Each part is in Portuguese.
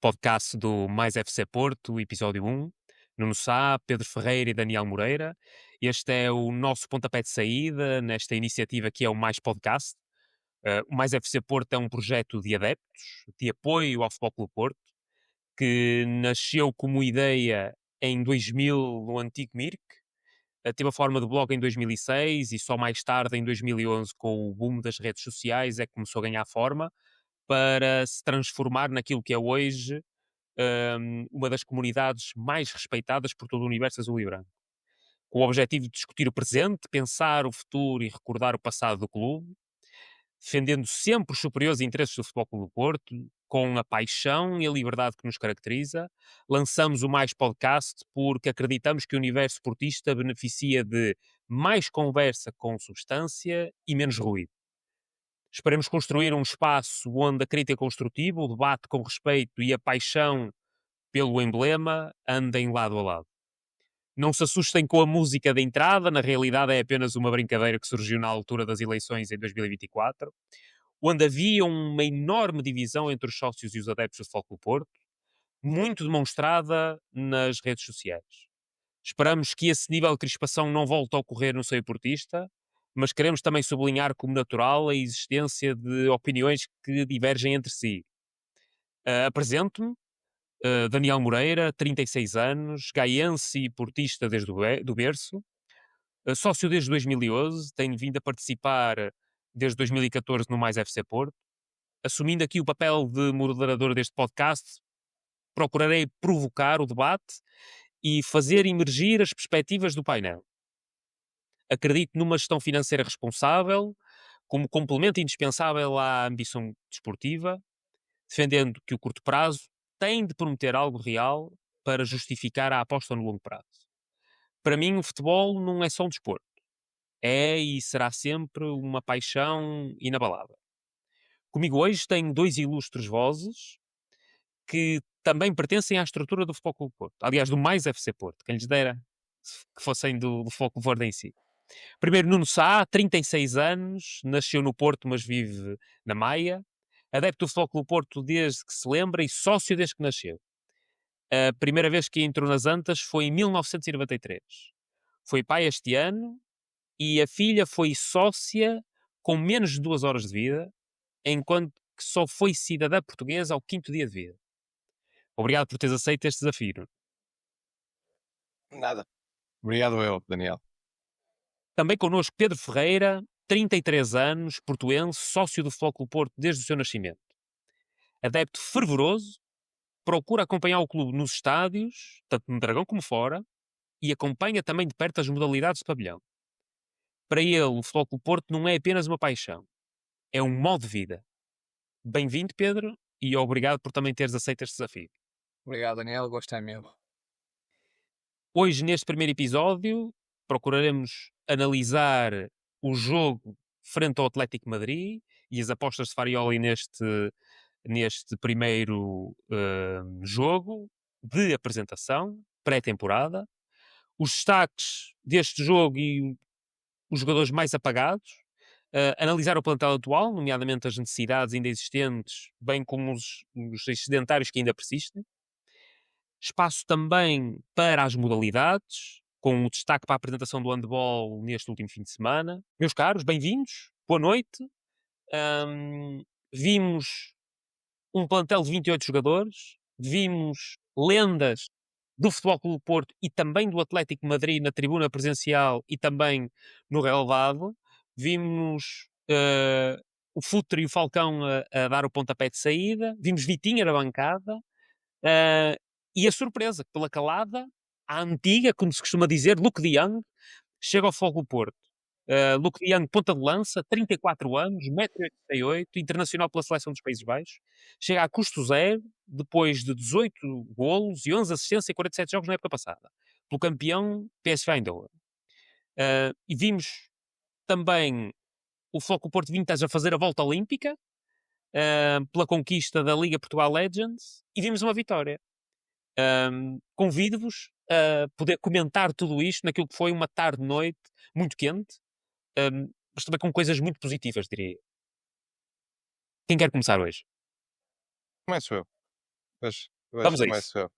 podcast do Mais FC Porto, episódio 1. Nuno Sá, Pedro Ferreira e Daniel Moreira. Este é o nosso pontapé de saída nesta iniciativa que é o Mais Podcast. O Mais FC Porto é um projeto de adeptos, de apoio ao Futebol Clube Porto, que nasceu como ideia em 2000 no antigo MIRC, teve a forma de blog em 2006 e só mais tarde, em 2011, com o boom das redes sociais, é que começou a ganhar forma para se transformar naquilo que é hoje uma das comunidades mais respeitadas por todo o universo azul e branco. Com o objetivo de discutir o presente, pensar o futuro e recordar o passado do clube, defendendo sempre os superiores interesses do Futebol Clube do Porto, com a paixão e a liberdade que nos caracteriza, lançamos o Mais Podcast porque acreditamos que o universo portista beneficia de mais conversa com substância e menos ruído. Esperemos construir um espaço onde a crítica construtiva, o debate com respeito e a paixão pelo emblema andem lado a lado. Não se assustem com a música de entrada, na realidade é apenas uma brincadeira que surgiu na altura das eleições em 2024, onde havia uma enorme divisão entre os sócios e os adeptos do Futebol Clube do Porto, muito demonstrada nas redes sociais. Esperamos que esse nível de crispação não volte a ocorrer no seio portista, mas queremos também sublinhar como natural a existência de opiniões que divergem entre si. Apresento-me, Daniel Moreira, 36 anos, gaiense e portista desde do berço, sócio desde 2011, tenho vindo a participar desde 2014 no Mais FC Porto. Assumindo aqui o papel de moderador deste podcast, procurarei provocar o debate e fazer emergir as perspectivas do painel. Acredito numa gestão financeira responsável, como complemento indispensável à ambição desportiva, defendendo que o curto prazo tem de prometer algo real para justificar a aposta no longo prazo. Para mim, o futebol não é só um desporto. É e será sempre uma paixão inabalável. Comigo hoje tenho dois ilustres vozes que também pertencem à estrutura do Futebol Clube Porto. Aliás, do Mais FC Porto. Quem lhes dera que fossem do Futebol Clube Porto em si. Primeiro, Nuno Sá, 36 anos, nasceu no Porto, mas vive na Maia. Adepto do Futebol Clube Porto desde que se lembra e sócio desde que nasceu. A primeira vez que entrou nas Antas foi em 1993. Foi pai este ano e a filha foi sócia com menos de 2 horas de vida, enquanto que só foi cidadã portuguesa ao 5º dia de vida. Obrigado por teres aceito este desafio. Nada. Obrigado eu, Daniel. Também connosco Pedro Ferreira, 33 anos, portuense, sócio do Futebol Clube Porto desde o seu nascimento. Adepto fervoroso, procura acompanhar o clube nos estádios, tanto no Dragão como fora, e acompanha também de perto as modalidades de pavilhão. Para ele, o Futebol Clube Porto não é apenas uma paixão, é um modo de vida. Bem-vindo, Pedro, e obrigado por também teres aceito este desafio. Obrigado, Daniel. Gosto é meu. Hoje, neste primeiro episódio, procuraremos analisar o jogo frente ao Atlético de Madrid e as apostas de Farioli neste primeiro jogo de apresentação, pré-temporada, os destaques deste jogo e os jogadores mais apagados, analisar o plantel atual, nomeadamente as necessidades ainda existentes, bem como os excedentários que ainda persistem. Espaço também para as modalidades, com o destaque para a apresentação do handball neste último fim de semana. Meus caros, bem-vindos, boa noite. Vimos um plantel de 28 jogadores, vimos lendas do Futebol Clube do Porto e também do Atlético de Madrid na tribuna presencial e também no relevado. Vimos o Futre e o Falcão a dar o pontapé de saída, vimos Vitinha na bancada, e a surpresa, pela calada, a antiga, como se costuma dizer, Luke de Jong, chega ao Futebol Clube do Porto. Luke de Jong, ponta de lança, 34 anos, 1,88 m, internacional pela seleção dos Países Baixos, chega a custo zero, depois de 18 golos e 11 assistências em 47 jogos na época passada, pelo campeão PSV Eindhoven. E vimos também o Futebol Clube do Porto vintage a fazer a volta olímpica, pela conquista da Liga Portugal Legends, e vimos uma vitória. Convido-vos a poder comentar tudo isto naquilo que foi uma tarde-noite muito quente, mas também com coisas muito positivas, diria. Quem quer começar hoje? Começo eu. Hoje Vamos a isso. começo eu.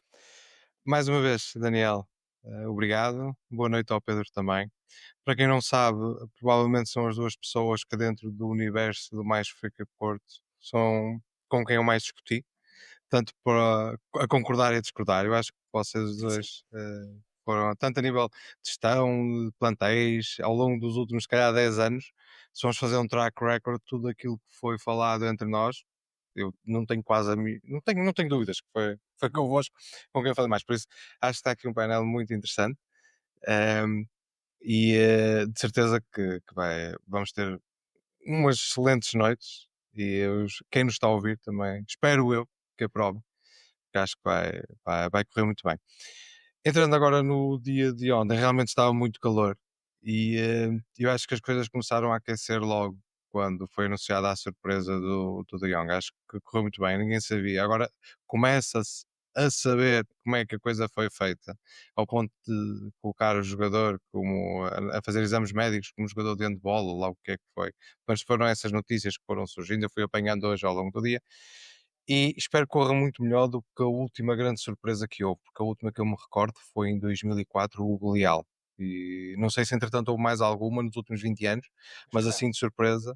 Mais uma vez, Daniel, obrigado. Boa noite ao Pedro também. Para quem não sabe, provavelmente são as duas pessoas que dentro do universo do Mais Fica Porto são com quem eu mais discuti, tanto para a concordar e a discordar. Eu acho que vocês Sim. dois foram, tanto a nível de gestão, de plantéis, ao longo dos últimos, se calhar, 10 anos, se vamos fazer um track record, tudo aquilo que foi falado entre nós, eu não tenho quase não tenho dúvidas que foi convosco com quem eu falei mais. Por isso, acho que está aqui um painel muito interessante. ehm, e de certeza que vamos ter umas excelentes noites. E quem nos está a ouvir também, espero eu que aprove, que acho que vai correr muito bem. Entrando agora no dia de ontem, realmente estava muito calor e eu acho que as coisas começaram a aquecer logo quando foi anunciada a surpresa do De Jong. Acho que correu muito bem, ninguém sabia. Agora começa-se a saber como é que a coisa foi feita, ao ponto de colocar o jogador como a fazer exames médicos como jogador de handball, ou lá o que é que foi. Mas foram essas notícias que foram surgindo, eu fui apanhando hoje ao longo do dia e espero que corra muito melhor do que a última grande surpresa que houve, porque a última que eu me recordo foi em 2004, o Hugo Leal. E não sei se entretanto houve mais alguma nos últimos 20 anos, mas assim de surpresa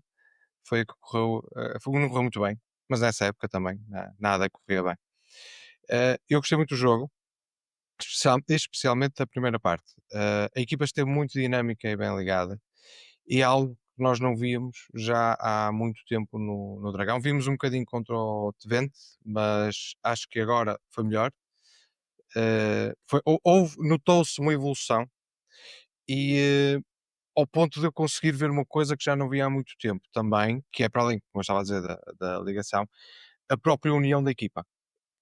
foi a que correu, não correu muito bem, mas nessa época também nada corria bem. Eu gostei muito do jogo, especialmente da primeira parte. A equipa esteve muito dinâmica e bem ligada, e é algo que nós não víamos já há muito tempo no Dragão. Vimos um bocadinho contra o Twente, mas acho que agora foi melhor. Notou-se uma evolução e ao ponto de eu conseguir ver uma coisa que já não via há muito tempo também, que é para além, como eu estava a dizer, da ligação, a própria união da equipa.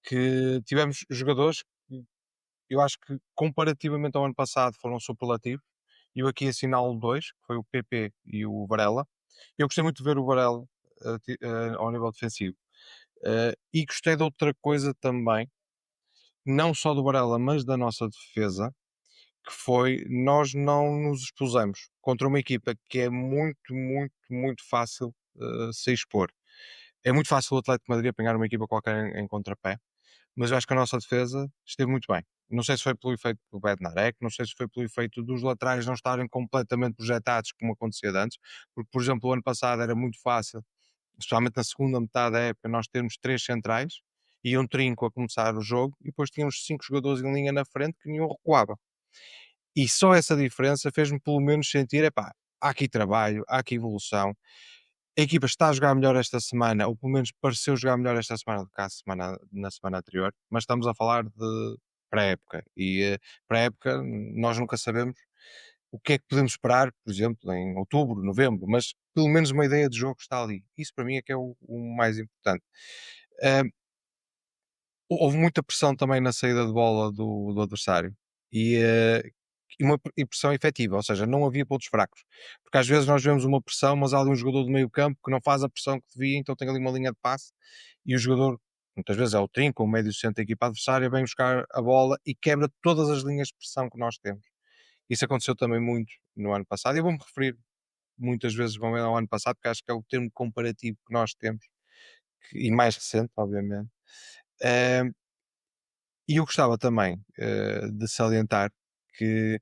Que tivemos jogadores que eu acho que comparativamente ao ano passado foram superlativos. E eu aqui assinalo dois, que foi o PP e o Varela. Eu gostei muito de ver o Varela ao nível defensivo. E gostei de outra coisa também, não só do Varela, mas da nossa defesa, que foi nós não nos expusemos contra uma equipa que é muito, muito, muito fácil se expor. É muito fácil o Atlético de Madrid apanhar uma equipa qualquer em contrapé, mas eu acho que a nossa defesa esteve muito bem. Não sei se foi pelo efeito do Bednarek, não sei se foi pelo efeito dos laterais não estarem completamente projetados como acontecia de antes, porque, por exemplo, o ano passado era muito fácil, especialmente na segunda metade da época, nós termos três centrais e um trinco a começar o jogo e depois tínhamos cinco jogadores em linha na frente que nenhum recuava. E só essa diferença fez-me pelo menos sentir, epá, há aqui trabalho, há aqui evolução. A equipa está a jogar melhor esta semana, ou pelo menos pareceu jogar melhor esta semana do que na semana anterior, mas estamos a falar de pré-época. E pré-época nós nunca sabemos o que é que podemos esperar, por exemplo, em outubro, novembro, mas pelo menos uma ideia de jogo está ali. Isso para mim é que é o mais importante. Ah, Houve muita pressão também na saída de bola do adversário e uma pressão efetiva, ou seja, não havia pontos fracos. Porque às vezes nós vemos uma pressão, mas há ali um jogador do meio campo que não faz a pressão que devia, então tem ali uma linha de passe e o jogador, muitas vezes é o trinco ou o médio centro da equipa adversária, vem buscar a bola e quebra todas as linhas de pressão que nós temos. Isso aconteceu também muito no ano passado. E eu vou-me referir muitas vezes ao ano passado, porque acho que é o termo comparativo que nós temos, e mais recente, obviamente. Eh, E eu gostava também de salientar que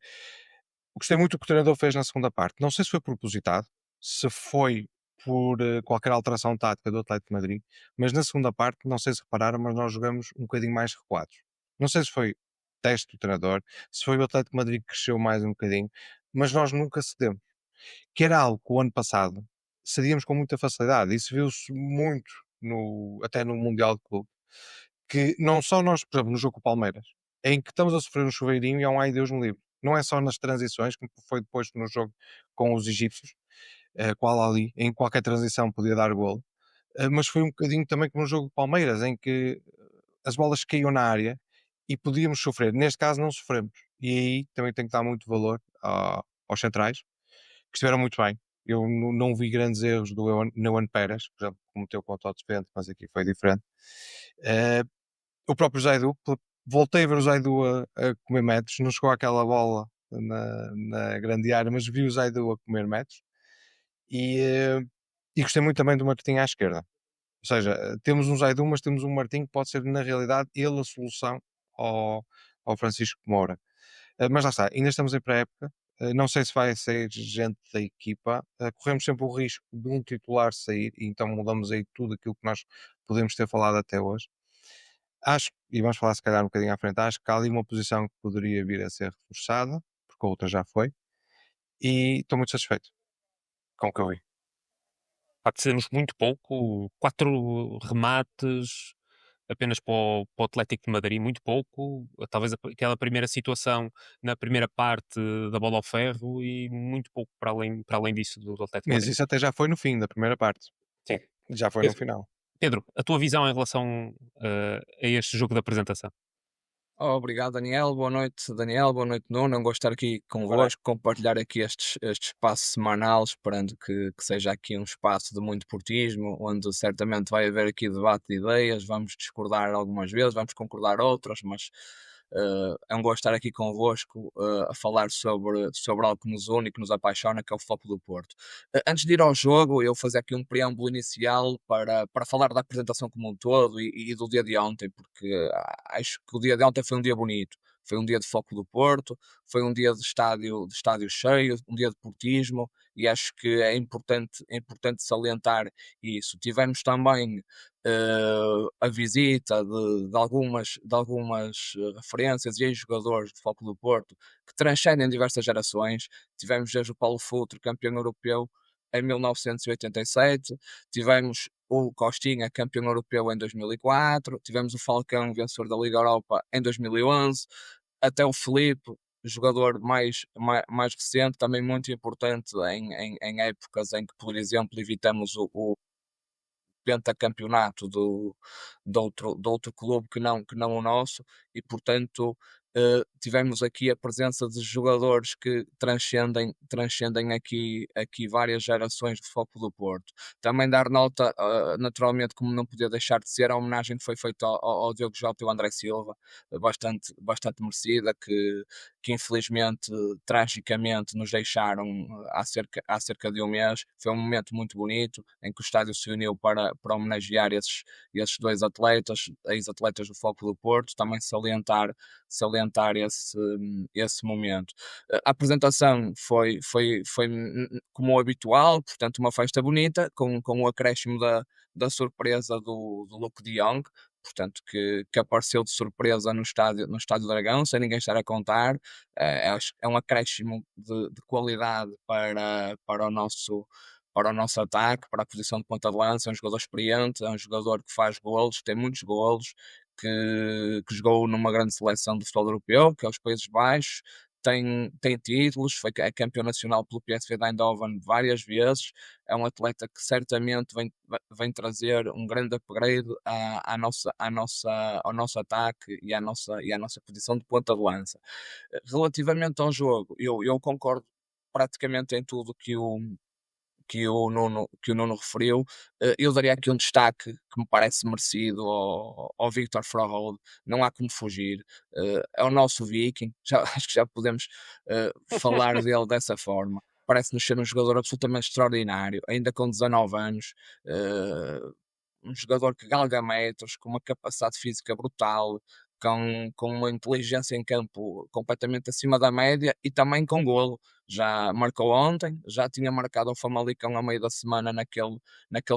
gostei muito do que o treinador fez na segunda parte. Não sei se foi propositado, se foi por qualquer alteração tática do Atlético de Madrid, mas na segunda parte, não sei se repararam, mas nós jogamos um bocadinho mais recuados. Não sei se foi teste do treinador, se foi o Atlético de Madrid que cresceu mais um bocadinho, mas nós nunca cedemos. Que era algo que o ano passado cedíamos com muita facilidade. Isso viu-se muito até no Mundial de Clube que não só nós, por exemplo, no jogo com o Palmeiras, em que estamos a sofrer um chuveirinho e há um ai Deus me livre. Não é só nas transições, como foi depois no jogo com os egípcios, com o Al-Ahly, em qualquer transição podia dar golo, mas foi um bocadinho também como no jogo com o Palmeiras, em que as bolas caíam na área e podíamos sofrer. Neste caso não sofremos. E aí também tem que dar muito valor aos centrais, que estiveram muito bem. Eu não vi grandes erros do Neuan Pérez, por exemplo, cometeu contra o Depende, mas aqui foi diferente. Eh, o próprio Zaidu, voltei a ver o Zaidu a comer metros, não chegou àquela bola na grande área, mas vi o Zaidu a comer metros e, e gostei muito também do Martinho à esquerda. Ou seja, temos um Zaidu, mas temos um Martim que pode ser, na realidade, ele a solução ao, ao Francisco Moura. Mas lá está, ainda estamos em pré-época. Não sei se vai sair gente da equipa. Corremos sempre o risco de um titular sair, e então mudamos aí tudo aquilo que nós podemos ter falado até hoje. Acho, e vamos falar se calhar um bocadinho à frente, acho que há ali uma posição que poderia vir a ser reforçada, porque a outra já foi, e estou muito satisfeito com o que eu vi. Há de sermos muito pouco, 4 remates apenas para o Atlético de Madrid, muito pouco. Talvez aquela primeira situação na primeira parte da bola ao ferro e muito pouco para além disso do Atlético de Mas Madrid. isso até já foi no fim da primeira parte, Sim. já foi no Pedro, final. Pedro, a tua visão em relação a este jogo da apresentação? Obrigado, Daniel. Boa noite, Daniel. Boa noite, Nuno. Não gosto de estar aqui convosco, compartilhar aqui este espaço semanal, esperando que seja aqui um espaço de muito portismo, onde certamente vai haver aqui debate de ideias. Vamos discordar algumas vezes, vamos concordar outras, mas é um gosto estar aqui convosco a falar sobre algo que nos une e que nos apaixona, que é o Foco do Porto. Antes de ir ao jogo, eu fazer aqui um preâmbulo inicial para falar da apresentação como um todo e do dia de ontem, porque acho que o dia de ontem foi um dia bonito. Foi um dia de Foco do Porto, foi um dia de estádio cheio, um dia de portismo, e acho que é importante salientar isso. Tivemos também a visita de algumas referências e ex-jogadores de Foco do Porto que transcendem diversas gerações. Tivemos desde o Paulo Futre, campeão europeu em 1987, tivemos o Costinha, campeão europeu em 2004, tivemos o Falcão, vencedor da Liga Europa em 2011, até o Felipe, jogador mais recente, também muito importante em épocas em que, por exemplo, evitamos o pentacampeonato de outro clube que não o nosso, e portanto tivemos aqui a presença de jogadores que transcendem aqui várias gerações de Foco do Porto. Também dar nota, naturalmente, como não podia deixar de ser, a homenagem que foi feita ao Diogo Jota e ao André Silva, bastante merecida, que infelizmente, tragicamente, nos deixaram há cerca de um mês. Foi um momento muito bonito em que o estádio se uniu para homenagear esses dois atletas, ex-atletas do Foco do Porto. Também salientar esse momento. A apresentação foi como o habitual, portanto, uma festa bonita, com o acréscimo da surpresa do Luke de Jong, portanto, que apareceu de surpresa no estádio Dragão, sem ninguém estar a contar. Acho que é um acréscimo de qualidade para o nosso ataque, para a posição de ponta de lança. É um jogador experiente, é um jogador que faz golos, tem muitos golos, que jogou numa grande seleção do futebol europeu, que é os Países Baixos. Tem títulos, é campeão nacional pelo PSV Eindhoven várias vezes. É um atleta que certamente vem trazer um grande upgrade ao nosso ataque e à nossa posição de ponta de lança. Relativamente ao jogo, eu concordo praticamente em tudo que o Nuno referiu. Eu daria aqui um destaque que me parece merecido ao Victor Frohold. Não há como fugir. É o nosso Viking. Acho que já podemos falar dele dessa forma. Parece-nos ser um jogador absolutamente extraordinário, ainda com 19 anos. eh, um jogador que galga metros, com uma capacidade física brutal, com uma inteligência em campo completamente acima da média e também com golo. Já marcou ontem, já tinha marcado ao Famalicão a meio da semana naquele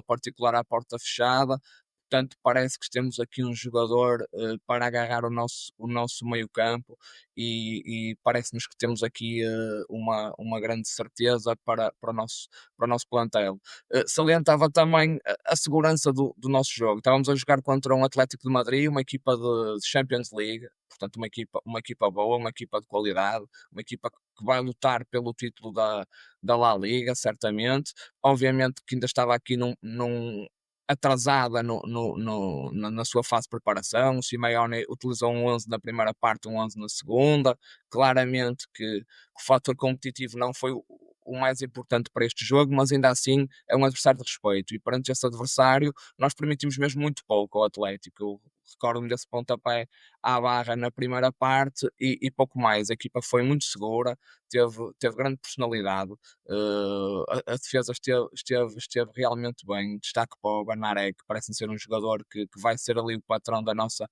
particular à porta fechada. Portanto, parece que temos aqui um jogador para agarrar o nosso meio-campo, e parece-nos que temos aqui uma grande certeza para o nosso plantel. Salientava também a segurança do nosso jogo. Estávamos a jogar contra um Atlético de Madrid, uma equipa de Champions League, portanto, uma equipa boa, uma equipa de qualidade, uma equipa que vai lutar pelo título da La Liga, certamente. Obviamente que ainda estava aqui atrasada na sua fase de preparação. O Simeone utilizou um 11 na primeira parte, um 11 na segunda. Claramente que o fator competitivo não foi o mais importante para este jogo, mas ainda assim é um adversário de respeito, e perante esse adversário nós permitimos mesmo muito pouco ao Atlético. recordo-me desse pontapé à barra na primeira parte e pouco mais. A equipa foi muito segura, teve grande personalidade, a defesa esteve realmente bem. Destaque para o Banaré, que parece ser um jogador que vai ser ali o patrão da nossa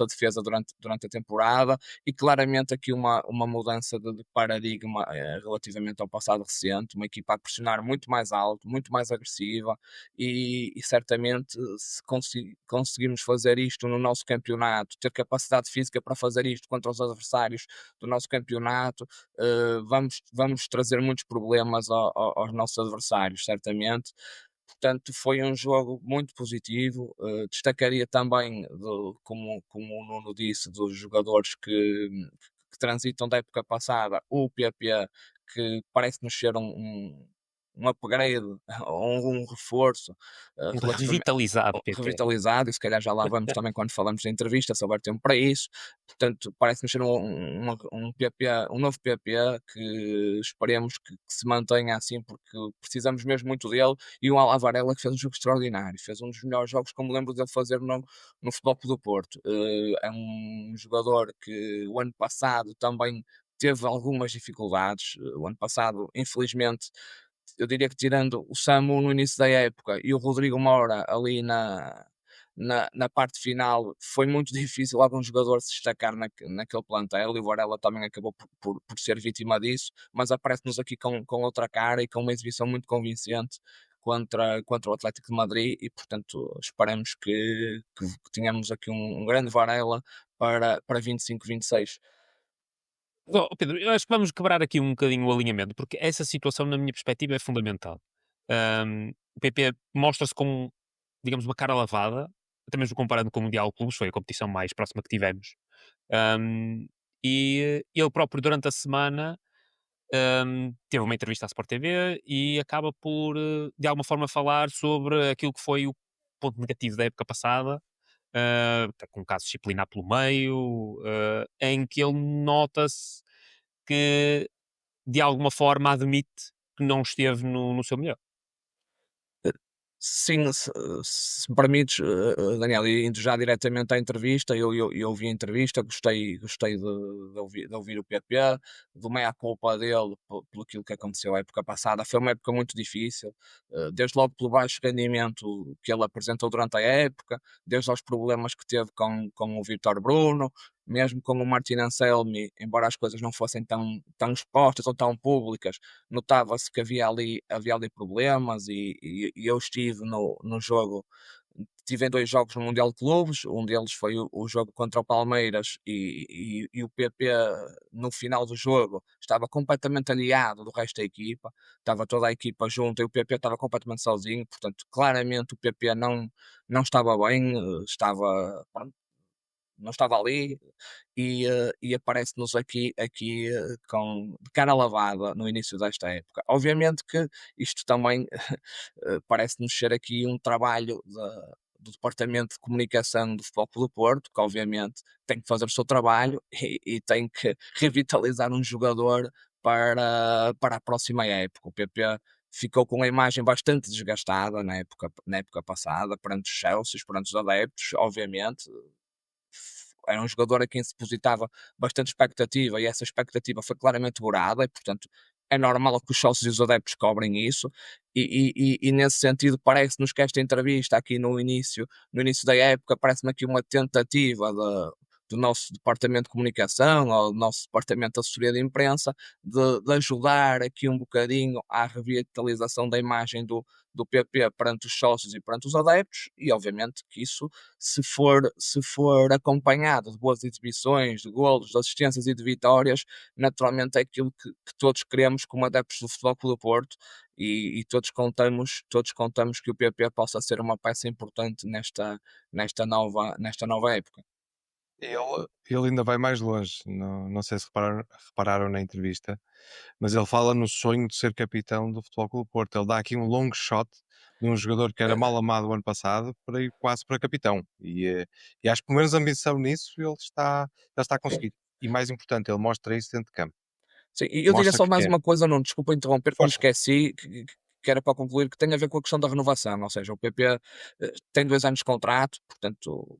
defesa durante a temporada, e claramente aqui uma mudança de paradigma relativamente ao passado recente, uma equipa a pressionar muito mais alto, muito mais agressiva, e certamente se conseguirmos fazer isto no nosso campeonato, ter capacidade física para fazer isto contra os adversários do nosso campeonato, vamos trazer muitos problemas aos nossos adversários, certamente. Portanto, foi um jogo muito positivo. Destacaria também, como o Nuno disse, dos jogadores que transitam da época passada, o PP, que parece-nos ser um upgrade ou um reforço relativamente Revitalizado, PP. revitalizado, e se calhar já lá vamos também quando falamos da entrevista, se houver tempo para isso. Portanto, parece-nos ser um PP, um novo PP que esperemos que se mantenha assim, porque precisamos mesmo muito dele. E o Alan Varela, que fez um jogo extraordinário, fez um dos melhores jogos que eu me lembro dele fazer no Futebol Clube do Porto. É um jogador que o ano passado também teve algumas dificuldades. O ano passado, infelizmente, eu diria que tirando o Samu no início da época e o Rodrigo Moura ali na parte final, foi muito difícil algum jogador se destacar naquele plantel, e o Varela também acabou por ser vítima disso, mas aparece-nos aqui com outra cara e com uma exibição muito convincente contra o Atlético de Madrid, e portanto esperamos que tenhamos aqui um grande Varela para 25-26. Oh, Pedro, eu acho que vamos quebrar aqui um bocadinho o alinhamento, porque essa situação, na minha perspectiva, é fundamental. O PP mostra-se com, digamos, uma cara lavada, até mesmo comparando com o Mundial de Clubes, foi a competição mais próxima que tivemos. E ele próprio, durante a semana, teve uma entrevista à Sport TV e acaba por, de alguma forma, falar sobre aquilo que foi o ponto negativo da época passada, com um caso disciplinar pelo meio, em que ele nota-se que de alguma forma admite que não esteve no seu melhor. Sim, se me permites, Daniel, e indo já diretamente à entrevista, eu ouvi a entrevista, gostei de ouvir o PP, do meia-culpa dele pelo aquilo que aconteceu a época passada. Foi uma época muito difícil, desde logo pelo baixo rendimento que ele apresentou durante a época, desde aos problemas que teve com o Vítor Bruno, mesmo com o Martin Anselmi, embora as coisas não fossem tão expostas ou tão públicas, notava-se que havia ali problemas, e eu estive no jogo. Tive em 2 jogos no Mundial de Clubes, um deles foi o jogo contra o Palmeiras, e o PP no final do jogo estava completamente aliado do resto da equipa, estava toda a equipa junta e o PP estava completamente sozinho. Portanto, claramente o PP não estava bem, pronto, não estava ali, e aparece-nos aqui de cara lavada no início desta época. Obviamente que isto também parece-nos ser aqui um trabalho do Departamento de Comunicação do Futebol Clube do Porto, que obviamente tem que fazer o seu trabalho e tem que revitalizar um jogador para a próxima época. O PP ficou com a imagem bastante desgastada na época passada, perante os Chelsea, perante os adeptos, obviamente. Era um jogador a quem se depositava bastante expectativa, e essa expectativa foi claramente burada, e portanto é normal que os sócios e os adeptos cobrem isso, e nesse sentido parece-nos que esta entrevista aqui no início da época, parece-me aqui uma tentativa do nosso departamento de comunicação, ou do nosso departamento de assessoria de imprensa, de ajudar aqui um bocadinho à revitalização da imagem do PP perante os sócios e perante os adeptos, e obviamente que isso, se for acompanhado de boas exibições, de golos, de assistências e de vitórias, naturalmente é aquilo que todos queremos como adeptos do Futebol Clube do Porto, e todos contamos que o PP possa ser uma peça importante nesta nova época. Ele ainda vai mais longe. Não sei se repararam na entrevista, mas ele fala no sonho de ser capitão do Futebol Clube do Porto. Ele dá aqui um long shot de um jogador que era mal amado o ano passado para ir quase para capitão. E acho que pelo menos a ambição nisso ele está a conseguir. E mais importante, ele mostra isso dentro de campo. Sim, e eu diria Mostra só que mais quer. uma coisa, não, desculpa interromper, que me Força. esqueci, que era para concluir, que tem a ver com a questão da renovação. Ou seja, o PP tem 2 anos de contrato, portanto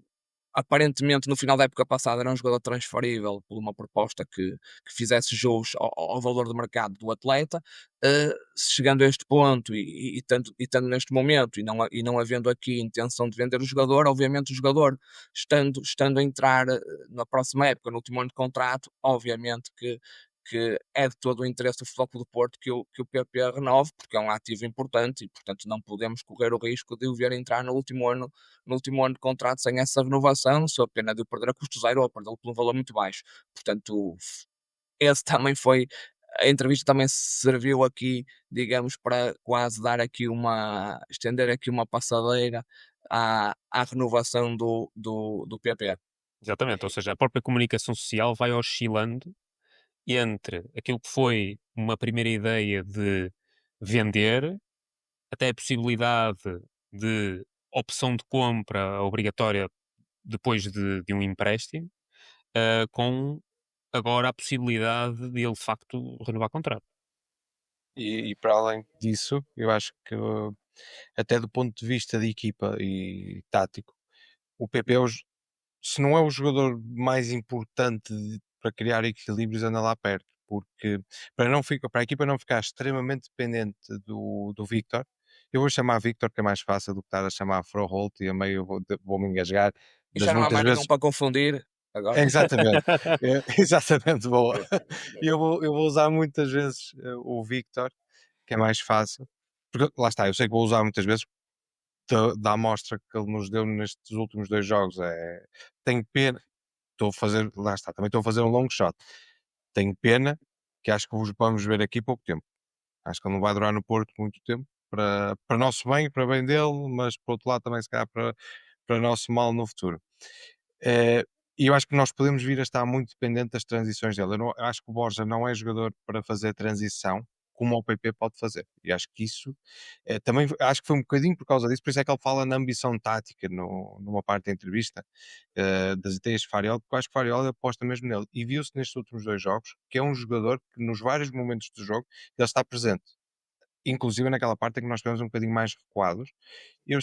aparentemente no final da época passada era um jogador transferível por uma proposta que fizesse jus ao valor de mercado do atleta, chegando a este ponto e estando neste momento e não havendo aqui intenção de vender o jogador, obviamente o jogador estando a entrar na próxima época, no último ano de contrato, obviamente que é de todo o interesse do Futebol Clube do Porto que o PP renove, porque é um ativo importante e, portanto, não podemos correr o risco de o ver entrar no último ano de contrato sem essa renovação, sob pena de o perder a custo zero ou perdê-lo por um valor muito baixo. Portanto, esse também foi. A entrevista também serviu aqui, digamos, para quase dar aqui estender aqui uma passadeira à renovação do PP. Exatamente, ou seja, a própria comunicação social vai oscilando entre aquilo que foi uma primeira ideia de vender, até a possibilidade de opção de compra obrigatória depois de um empréstimo, com agora a possibilidade de ele de facto renovar contrato. E para além disso, eu acho que até do ponto de vista de equipa e tático, o PP se não é o jogador mais importante para criar equilíbrios, anda lá perto, porque para a equipa não ficar extremamente dependente do Victor, eu vou chamar Victor, que é mais fácil do que estar a chamar Froholt, e a meio vou-me engasgar E das já não há muitas mais nenhum vezes. para confundir agora. Exatamente, exatamente, boa. E eu vou usar muitas vezes o Victor, que é mais fácil, porque lá está, eu sei que vou usar muitas vezes da amostra que ele nos deu nestes últimos 2 jogos. Tenho pena, lá está, também estou a fazer um long shot. Tenho pena que acho que vamos ver aqui pouco tempo. Acho que ele não vai durar no Porto muito tempo, para nosso bem, para bem dele, mas por outro lado também se calhar para nosso mal no futuro. Eh, e eu acho que nós podemos vir a estar muito dependente das transições dele. Eu acho que o Borja não é jogador para fazer transição como o PP pode fazer. E acho que isso também acho que foi um bocadinho por causa disso, por isso é que ele fala na ambição tática numa parte da entrevista das ideias de Fariol, porque eu acho que Fariol aposta mesmo nele. E viu-se nestes últimos 2 jogos que é um jogador que nos vários momentos do jogo ele está presente. Inclusive naquela parte em que nós estivemos um bocadinho mais recuados. Eu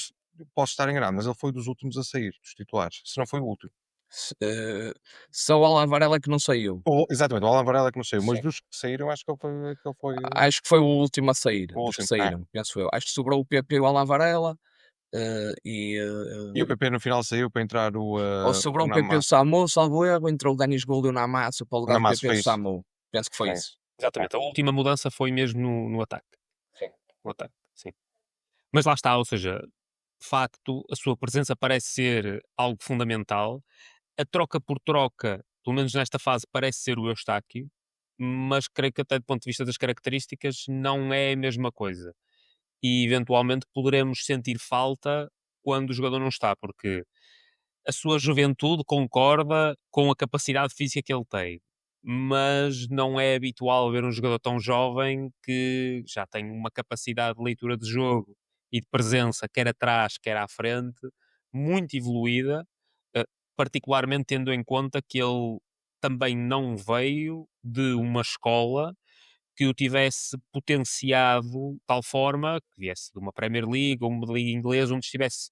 posso estar enganado, mas ele foi dos últimos a sair, dos titulares, se não foi o último. Só o Alan Varela que não saiu. Exatamente, o Alan Varela que não saiu, mas Sim. dos que saíram, acho que ele foi Acho que foi o último a sair, o dos que último. saíram, penso eu. Acho que sobrou o PP e o Alan Varela, e E o PP no final saiu para entrar ou o sobrou o PP e o Namasso. Samu, salvo erro, entrou o Denis Gould e o Namasso para o O lugar do Namasso PP e foi do isso. Samu. Penso que foi Sim. isso. Exatamente, a última mudança foi mesmo no ataque. Sim. No ataque, sim. Mas lá está, ou seja, de facto, a sua presença parece ser algo fundamental. A troca por troca, pelo menos nesta fase, parece ser o Eustáquio, mas creio que até do ponto de vista das características não é a mesma coisa. E eventualmente poderemos sentir falta quando o jogador não está, porque a sua juventude concorda com a capacidade física que ele tem, mas não é habitual ver um jogador tão jovem que já tem uma capacidade de leitura de jogo e de presença, quer atrás, quer à frente, muito evoluída, eh, particularmente tendo em conta que ele também não veio de uma escola que o tivesse potenciado de tal forma que viesse de uma Premier League ou uma Liga Inglesa, onde estivesse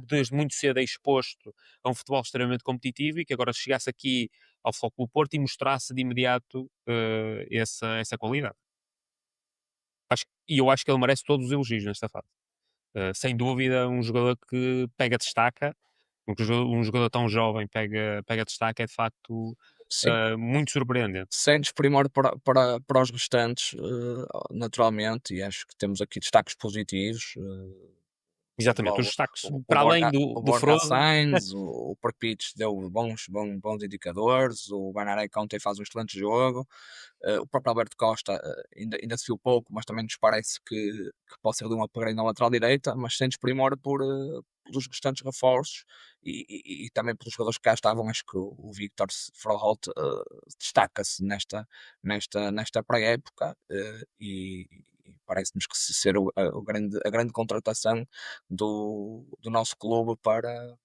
desde muito cedo exposto a um futebol extremamente competitivo e que agora chegasse aqui ao Futebol Clube do Porto e mostrasse de imediato essa qualidade. E eu acho que ele merece todos os elogios nesta fase. Sem dúvida, um jogador que pega destaca, um jogador tão jovem pega destaca, é de facto Sim. muito surpreendente. Sem desprimor para os restantes, naturalmente, e acho que temos aqui destaques positivos. Exatamente, os destaques, O para além Borja, do, o do Borja Frodo, Sainz, o Perpich deu bons indicadores, o Bernardo Conte faz um excelente jogo, o próprio Alberto Costa ainda se viu pouco, mas também nos parece que pode ser de um upgrade na lateral direita, mas sem desprimor pelos restantes reforços e também pelos jogadores que cá estavam. Acho que o Victor Froholt destaca-se nesta pré-época e parece-nos que ser a grande contratação do nosso clube para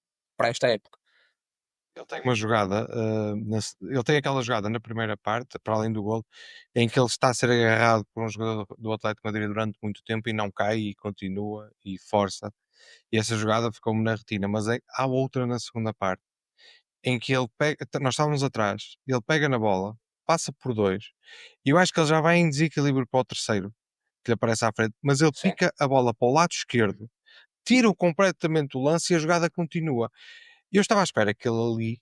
esta época. Ele tem uma jogada, ele tem aquela jogada na primeira parte, para além do gol, em que ele está a ser agarrado por um jogador do Atlético de Madrid durante muito tempo e não cai e continua e força. E essa jogada ficou-me na retina, mas há outra na segunda parte, em que ele pega, nós estávamos atrás, ele pega na bola, passa por dois, e eu acho que ele já vai em desequilíbrio para o terceiro, que lhe aparece à frente, mas ele Sim, pica a bola para o lado esquerdo, tira-o completamente o lance e a jogada continua. E eu estava à espera que ele ali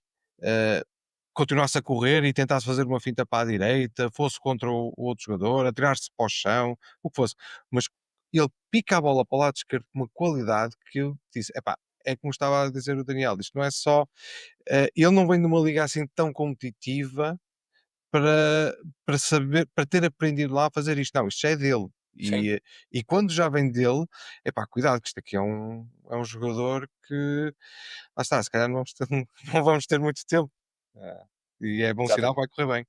continuasse a correr e tentasse fazer uma finta para a direita, fosse contra o outro jogador, atirar-se para o chão, o que fosse. Mas ele pica a bola para o lado esquerdo com uma qualidade que eu disse, epá, é como estava a dizer o Daniel, isto não é só, ele não vem de uma liga assim tão competitiva para, para saber, para ter aprendido lá a fazer isto, não, isto já é dele. sim. E quando já vem dele, epá, cuidado, que isto aqui é um jogador que, lá está, se calhar não vamos ter, não vamos ter muito tempo. E é bom sinal, Exatamente. vai correr bem.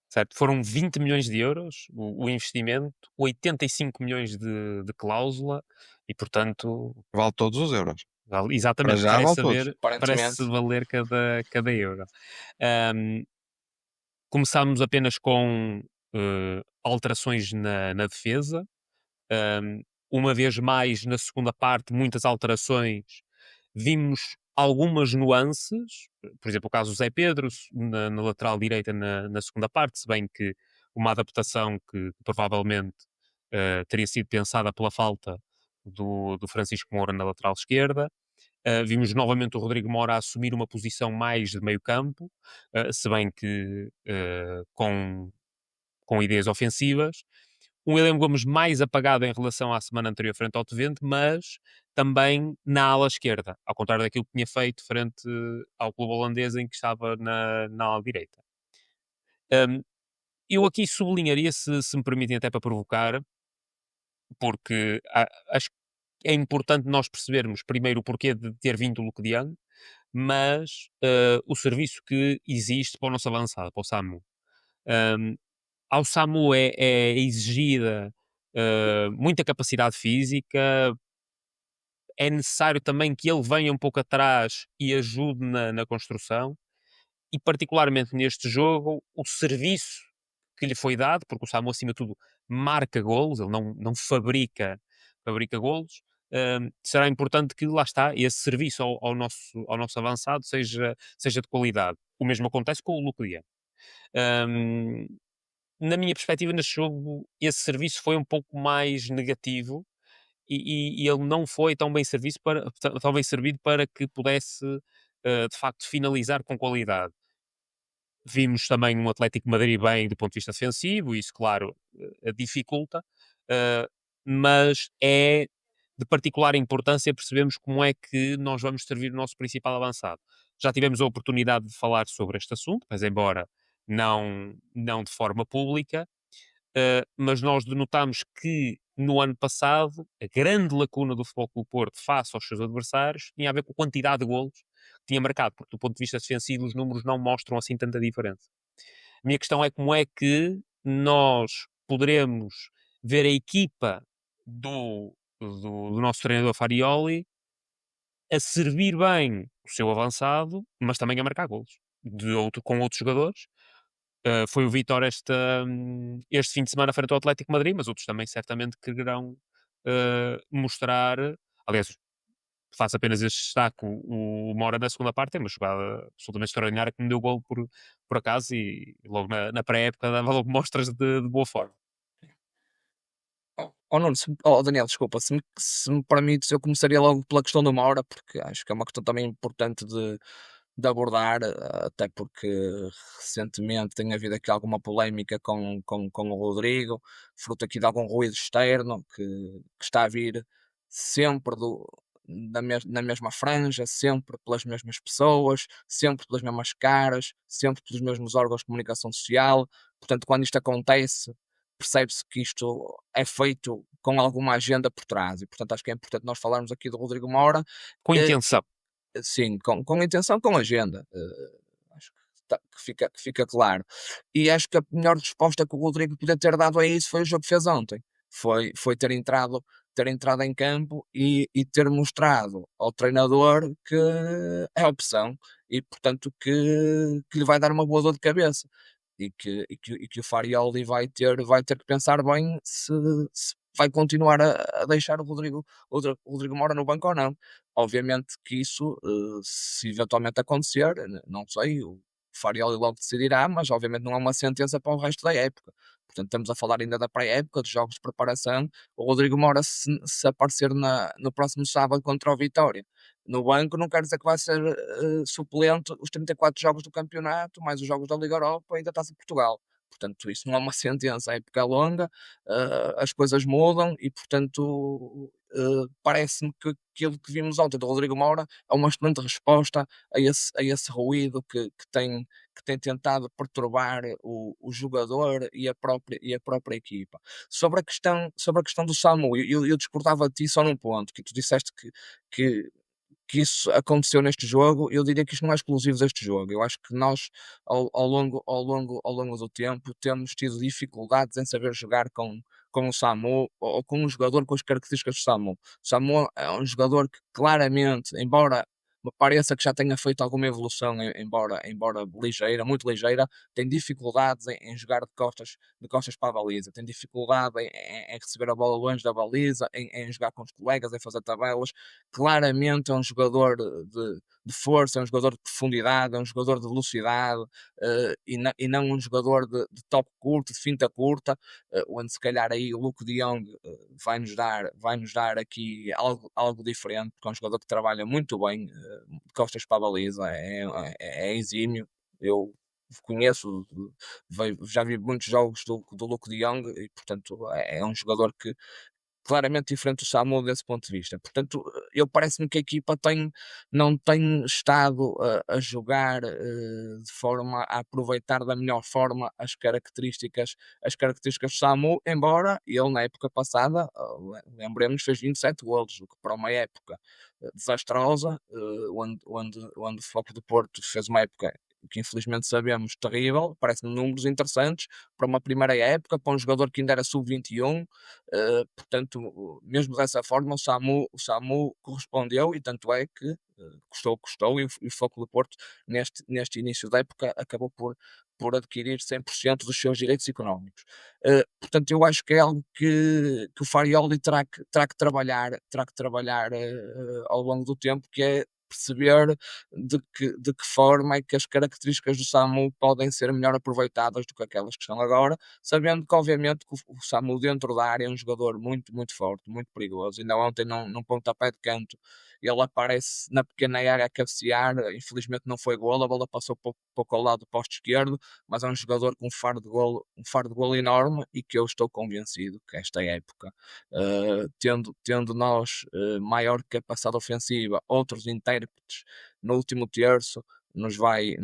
Certo? Foram 20 milhões de euros o investimento, 85 milhões de cláusula e, portanto, Vale todos os euros. Para exatamente, já vale todos. parece Aparentemente, valer cada euro. Ahm, Começámos apenas com alterações na defesa. Um, uma vez mais, na segunda parte, muitas alterações. Vimos algumas nuances, por exemplo, o caso do Zé Pedro na lateral direita na segunda parte, se bem que uma adaptação que provavelmente teria sido pensada pela falta do Francisco Moura na lateral esquerda. Vimos novamente o Rodrigo Moura a assumir uma posição mais de meio campo, se bem que com ideias ofensivas. Um William Gomes mais apagado em relação à semana anterior frente ao Twente, mas também na ala esquerda, ao contrário daquilo que tinha feito frente ao clube holandês em que estava na ala direita. Eu aqui sublinharia, se me permitem até para provocar, porque acho que é importante nós percebermos primeiro o porquê de ter vindo o Luque de Young, mas o serviço que existe para o nosso avançado, para o SAMU. Um, Ao SAMU é exigida muita capacidade física, é necessário também que ele venha um pouco atrás e ajude na construção, e particularmente neste jogo, o serviço que lhe foi dado, porque o SAMU acima de tudo marca golos, ele não fabrica golos, será importante que lá está, esse serviço ao nosso avançado seja de qualidade. O mesmo acontece com o Luke Dia. Na minha perspectiva, neste jogo, esse serviço foi um pouco mais negativo e ele não foi tão bem servido para que pudesse, de facto, finalizar com qualidade. Vimos também um Atlético de Madrid bem do ponto de vista defensivo, e isso, claro, dificulta, eh, mas é de particular importância percebemos como é que nós vamos servir o nosso principal avançado. Já tivemos a oportunidade de falar sobre este assunto, mas embora não de forma pública, mas nós denotamos que no ano passado a grande lacuna do Futebol Clube Porto face aos seus adversários tinha a ver com a quantidade de golos que tinha marcado, porque do ponto de vista defensivo os números não mostram assim tanta diferença. A minha questão é como é que nós poderemos ver a equipa do nosso treinador Farioli a servir bem o seu avançado, mas também a marcar golos com outros jogadores. Foi o Vitor este fim de semana frente ao Atlético de Madrid, mas outros também certamente quererão mostrar. Aliás, faço apenas este destaque. O Mora na segunda parte tem uma jogada absolutamente extraordinária que me deu gol por acaso e logo na pré-época dava logo mostras de boa forma. Nuno, Daniel, desculpa, se me permites, eu começaria logo pela questão do Moura, porque acho que é uma questão também importante de abordar, até porque recentemente tem havido aqui alguma polémica com o Rodrigo, fruto aqui de algum ruído externo que está a vir sempre na mesma franja, sempre pelas mesmas pessoas, sempre pelas mesmas caras, sempre pelos mesmos órgãos de comunicação social. Portanto, quando isto acontece, percebe-se que isto é feito com alguma agenda por trás e, portanto, acho que é importante nós falarmos aqui do Rodrigo Moura, Com eh, intenção. sim, com intenção, com agenda, acho que fica claro. E acho que a melhor resposta que o Rodrigo podia ter dado a isso foi o jogo que fez ontem, foi ter entrado em campo e ter mostrado ao treinador que é opção e, portanto, que lhe vai dar uma boa dor de cabeça e que o Farioli vai ter que pensar bem vai continuar a deixar o Rodrigo Moura no banco ou não. Obviamente que isso, se eventualmente acontecer, não sei, o Farioli logo decidirá, mas obviamente não é uma sentença para o resto da época. Portanto, estamos a falar ainda da pré-época, de jogos de preparação. O Rodrigo Moura, se aparecer no próximo sábado contra o Vitória no banco, não quer dizer que vai ser suplente os 34 jogos do campeonato, mais os jogos da Liga Europa e da Taça de Portugal. Portanto, isso não é uma sentença, a época é longa, as coisas mudam e, portanto, parece-me que aquilo que vimos ontem do Rodrigo Moura é uma excelente resposta a esse ruído que tem tentado perturbar o jogador e a própria equipa. Sobre a questão do Samu, eu discordava de ti só num ponto, que tu disseste que que isso aconteceu neste jogo. Eu diria que isto não é exclusivo deste jogo. Eu acho que nós, ao longo do tempo, temos tido dificuldades em saber jogar com o Samu ou com um jogador com as características do Samu. O Samu é um jogador que claramente, embora me pareça que já tenha feito alguma evolução, embora ligeira, muito ligeira, tem dificuldades em jogar de costas para a baliza, tem dificuldade em receber a bola longe da baliza, em jogar com os colegas, em fazer tabelas. Claramente é um jogador de força, é um jogador de profundidade, é um jogador de velocidade, e não um jogador de toque curto, de finta curta, onde se calhar aí o Luke de Jong vai nos dar aqui algo diferente, porque é um jogador que trabalha muito bem de costas para a baliza, é exímio. Eu conheço, já vi muitos jogos do Luke de Jong e, portanto, é um jogador que claramente diferente do Samu desse ponto de vista. Portanto, eu parece-me que a equipa não tem estado a jogar de forma a aproveitar da melhor forma as características do Samu, embora ele na época passada, lembremos, fez 27 golos, o que para uma época desastrosa, onde o Foco do Porto fez uma época que infelizmente sabemos terrível, parece-me números interessantes para uma primeira época, para um jogador que ainda era sub-21. Portanto, mesmo dessa forma, o SAMU correspondeu, e tanto é que custou, e o Foco do Porto, neste início da época, acabou por adquirir 100% dos seus direitos económicos. Portanto, eu acho que é algo que o Farioli terá que trabalhar ao longo do tempo, que é perceber de que forma é que as características do SAMU podem ser melhor aproveitadas do que aquelas que estão agora, sabendo que obviamente que o SAMU dentro da área é um jogador muito, muito forte, muito perigoso. Ainda ontem num pontapé de canto ele aparece na pequena área a cabecear, infelizmente não foi golo, a bola passou pouco ao lado do posto esquerdo, mas é um jogador com um faro de golo enorme, e que eu estou convencido que esta época, tendo nós maior capacidade ofensiva, outros intérpretes no último terço, nos vai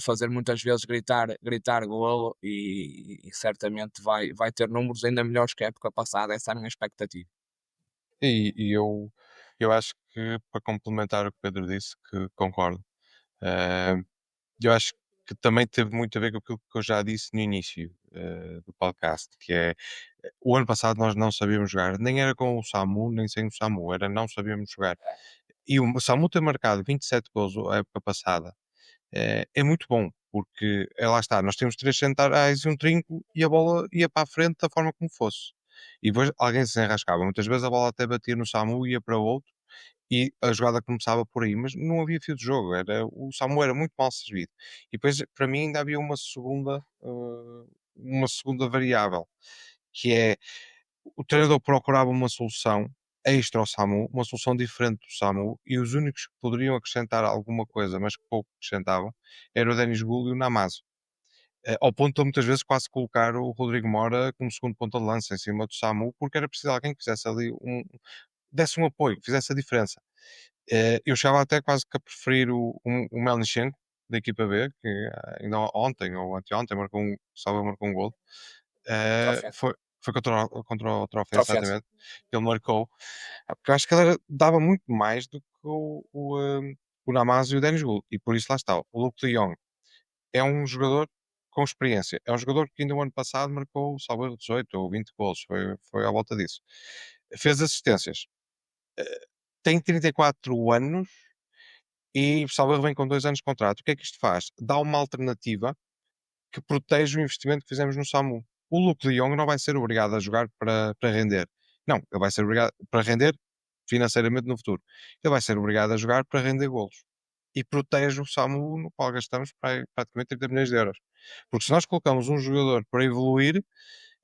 fazer muitas vezes gritar golo, e certamente vai ter números ainda melhores que a época passada. Essa é a minha expectativa. E eu acho que, para complementar o que o Pedro disse, que concordo, eh, eu acho que também teve muito a ver com aquilo que eu já disse no início do podcast, que é o ano passado nós não sabíamos jogar, nem era com o Samu, nem sem o Samu, era não sabíamos jogar. E o Samu ter marcado 27 gols a época passada é muito bom, porque lá está, nós temos 3 centrais e um trinco e a bola ia para a frente da forma como fosse. E depois alguém se enrascava. Muitas vezes a bola até batia no Samu e ia para o outro, e a jogada começava por aí, mas não havia fio de jogo. O Samu era muito mal servido. E depois, para mim, ainda havia uma segunda variável, que é o treinador procurava uma solução extra ao SAMU, uma solução diferente do SAMU, e os únicos que poderiam acrescentar alguma coisa, mas que pouco acrescentavam, era o Denis Gul e o Namazo. Ao ponto de muitas vezes quase colocar o Rodrigo Mora como segundo ponta de lança em cima do SAMU, porque era preciso alguém que fizesse ali desse um apoio, que fizesse a diferença. Eu chegava até quase que a preferir o Melnichenko, da equipa B, que ainda ontem ou anteontem marcou um gol. Trofense. Foi contra o Trofense, Trofense. exatamente. Ele marcou. Porque eu acho que ele dava muito mais do que o Namazo e o Denis Gul. E por isso lá está. O Luke de Jong é um jogador com experiência. É um jogador que ainda o ano passado marcou, salvo erro, 18 ou 20 gols. Foi à volta disso. Fez assistências. Tem 34 anos e, salvo erro, vem com 2 anos de contrato. O que é que isto faz? Dá uma alternativa que protege o investimento que fizemos no SAMU. o Luke de Jong não vai ser obrigado a jogar para render. Não, ele vai ser obrigado para render financeiramente no futuro. Ele vai ser obrigado a jogar para render golos. E protege o SAMU no qual gastamos praticamente 30 milhões de euros. Porque se nós colocamos um jogador para evoluir,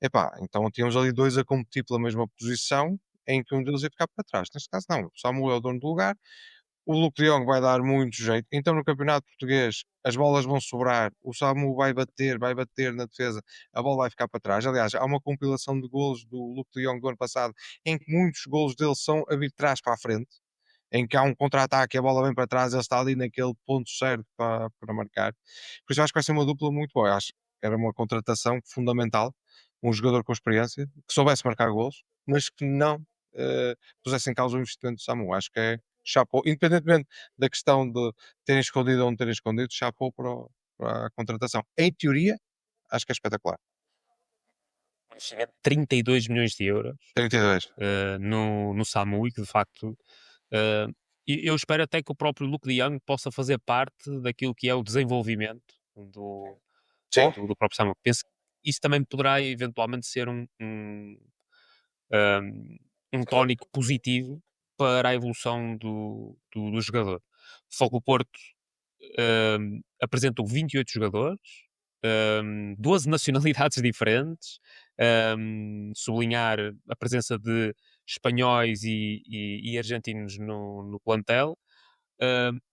epá, então tínhamos ali dois a competir pela mesma posição em que um deles ia ficar para trás. Neste caso não, o SAMU é o dono do lugar, o Luke de Jong vai dar muito jeito. Então no campeonato português as bolas vão sobrar, o SAMU vai bater na defesa, a bola vai ficar para trás. Aliás, há uma compilação de golos do Luke de Jong do ano passado em que muitos golos dele são a vir de trás para a frente, em que há um contra-ataque e a bola vem para trás, ele está ali naquele ponto certo para marcar. Por isso eu acho que vai ser uma dupla muito boa. Eu acho que era uma contratação fundamental, um jogador com experiência, que soubesse marcar golos, mas que não pusesse em causa o investimento do Samu. Acho que é chapou, independentemente da questão de terem escondido ou não terem escondido, chapou para a contratação. Em teoria, acho que é espetacular. Um investimento de 32 milhões de euros 32. no SAMU, e que de facto eu espero até que o próprio Luke de Jong possa fazer parte daquilo que é o desenvolvimento do próprio SAMU. Penso que isso também poderá eventualmente ser um tónico positivo para a evolução do jogador. O Foco Porto apresentou 28 jogadores, 12 nacionalidades diferentes, sublinhar a presença de espanhóis e argentinos no plantel.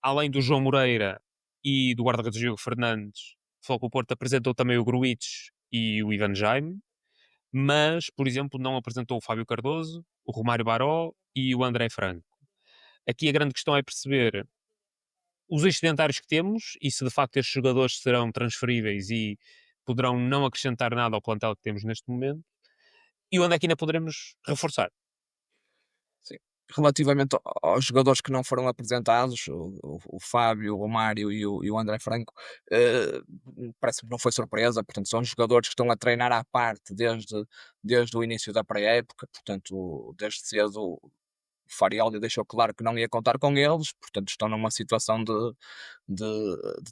Além do João Moreira e do guarda-redes Diogo Fernandes, o Foco Porto apresentou também o Gruitch e o Ivan Jaime, mas, por exemplo, não apresentou o Fábio Cardoso, o Romário Baró e o André Franco. Aqui a grande questão é perceber os excedentários que temos e se de facto estes jogadores serão transferíveis e poderão não acrescentar nada ao plantel que temos neste momento, e onde é que ainda poderemos reforçar. Sim. Relativamente aos jogadores que não foram apresentados, o Fábio, o Romário e o André Franco, parece que não foi surpresa, portanto são jogadores que estão a treinar à parte desde o início da pré-época, portanto desde cedo o Farioli deixou claro que não ia contar com eles, portanto estão numa situação de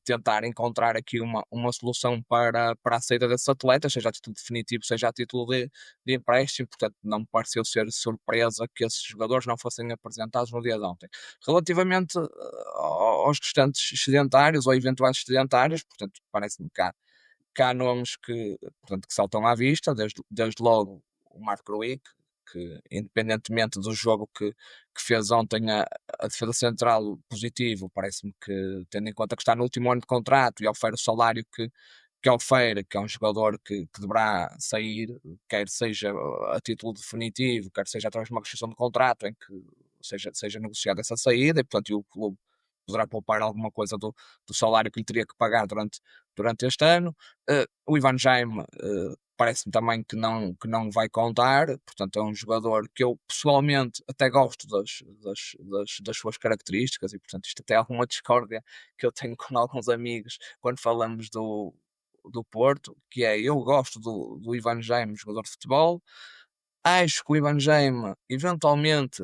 tentar encontrar aqui uma solução para a saída desses atletas, seja a título definitivo, seja a título de empréstimo, portanto não me pareceu ser surpresa que esses jogadores não fossem apresentados no dia de ontem. Relativamente aos restantes sedentários ou eventuais sedentários, portanto parece-me que há nomes portanto, que saltam à vista, desde logo o Marco Grujic, que independentemente do jogo que fez ontem a defesa central positivo, parece-me que, tendo em conta que está no último ano de contrato e ofere o salário que ofere, que é um jogador que deverá sair, quer seja a título definitivo, quer seja através de uma rescisão de contrato em que seja negociada essa saída, e portanto o clube poderá poupar alguma coisa do salário que lhe teria que pagar durante este ano. O Ivan Jaime parece-me também que não vai contar, portanto é um jogador que eu pessoalmente até gosto das suas características, e portanto isto até é alguma discórdia que eu tenho com alguns amigos quando falamos do Porto, que é, eu gosto do Ivan Jaime, jogador de futebol. Acho que o Ivan Jaime eventualmente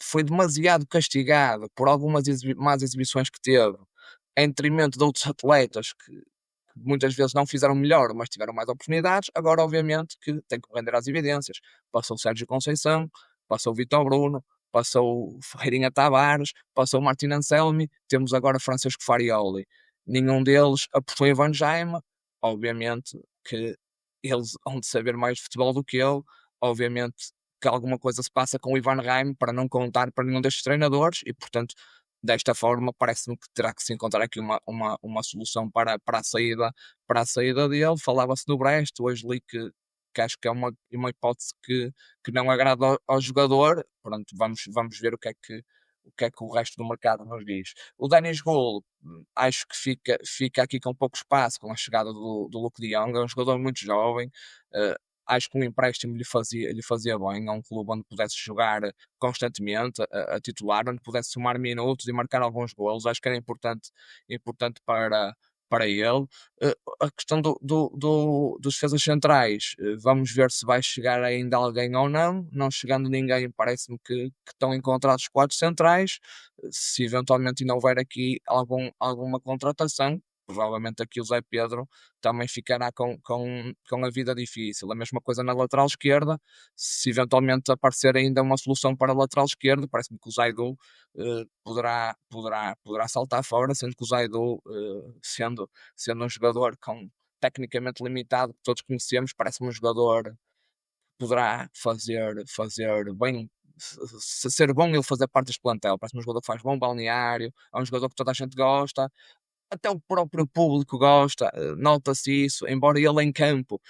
foi demasiado castigado por algumas más exibições que teve, em detrimento de outros atletas que muitas vezes não fizeram melhor, mas tiveram mais oportunidades. Agora, obviamente, que tem que render às evidências. Passou o Sérgio Conceição, passou o Vitor Bruno, passou o Ferreirinha Tavares, passou o Martin Anselmi, temos agora Francisco Farioli. Nenhum deles apostou em Ivan Jaime. Obviamente que eles hão de saber mais de futebol do que eu. Obviamente que alguma coisa se passa com o Ivan Jaime para não contar para nenhum destes treinadores e, portanto, desta forma, parece-me que terá que se encontrar aqui uma solução para a saída dele. Falava-se do Brest, hoje li que acho que é uma hipótese que não agrada ao jogador. Pronto, vamos ver o que é que o resto do mercado nos diz. O Denis Gol, acho que fica aqui com pouco espaço com a chegada do Luke de Jong, é um jogador muito jovem. Acho que um empréstimo lhe fazia bem a um clube onde pudesse jogar constantemente a titular, onde pudesse somar minutos e marcar alguns golos. Acho que era importante para ele. A questão dos defesas centrais, vamos ver se vai chegar ainda alguém ou não. Não chegando ninguém, parece-me que estão encontrados 4 centrais. Se eventualmente não houver aqui alguma contratação, provavelmente aqui o Zé Pedro também ficará com a vida difícil. A mesma coisa na lateral esquerda, se eventualmente aparecer ainda uma solução para a lateral esquerda, parece-me que o Zaidu poderá saltar fora, sendo que o Zaidu, sendo um jogador com tecnicamente limitado, que todos conhecemos, parece-me um jogador poderá fazer bem, ser bom ele fazer parte deste plantel. Parece-me um jogador que faz bom balneário, é um jogador que toda a gente gosta, até o próprio público gosta, nota-se isso, embora ele em campo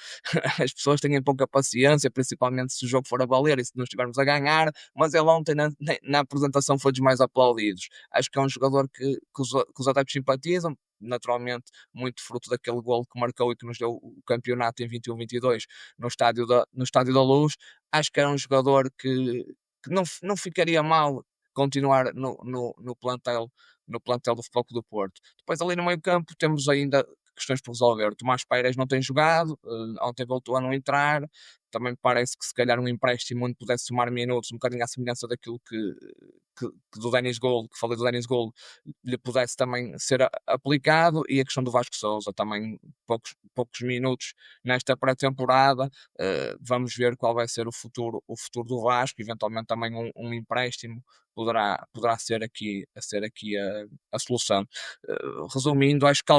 as pessoas tenham pouca paciência, principalmente se o jogo for a valer e se não estivermos a ganhar, mas ele ontem na apresentação foi dos mais aplaudidos. Acho que é um jogador que os adeptos simpatizam, naturalmente muito fruto daquele golo que marcou e que nos deu o campeonato em 21-22 no Estádio da Luz. Acho que era um jogador que não ficaria mal continuar no plantel do Futebol Clube do Porto. Depois ali no meio campo temos ainda questões por resolver. O Tomás Pérez não tem jogado, ontem voltou a não entrar. Também me parece que se calhar um empréstimo onde pudesse somar minutos, um bocadinho à semelhança daquilo que do Denis Gold, que falei do Denis Gold, lhe pudesse também ser aplicado. E a questão do Vasco Souza, também poucos minutos nesta pré-temporada. Vamos ver qual vai ser o futuro do Vasco, eventualmente também um empréstimo poderá ser aqui a solução. Resumindo, acho que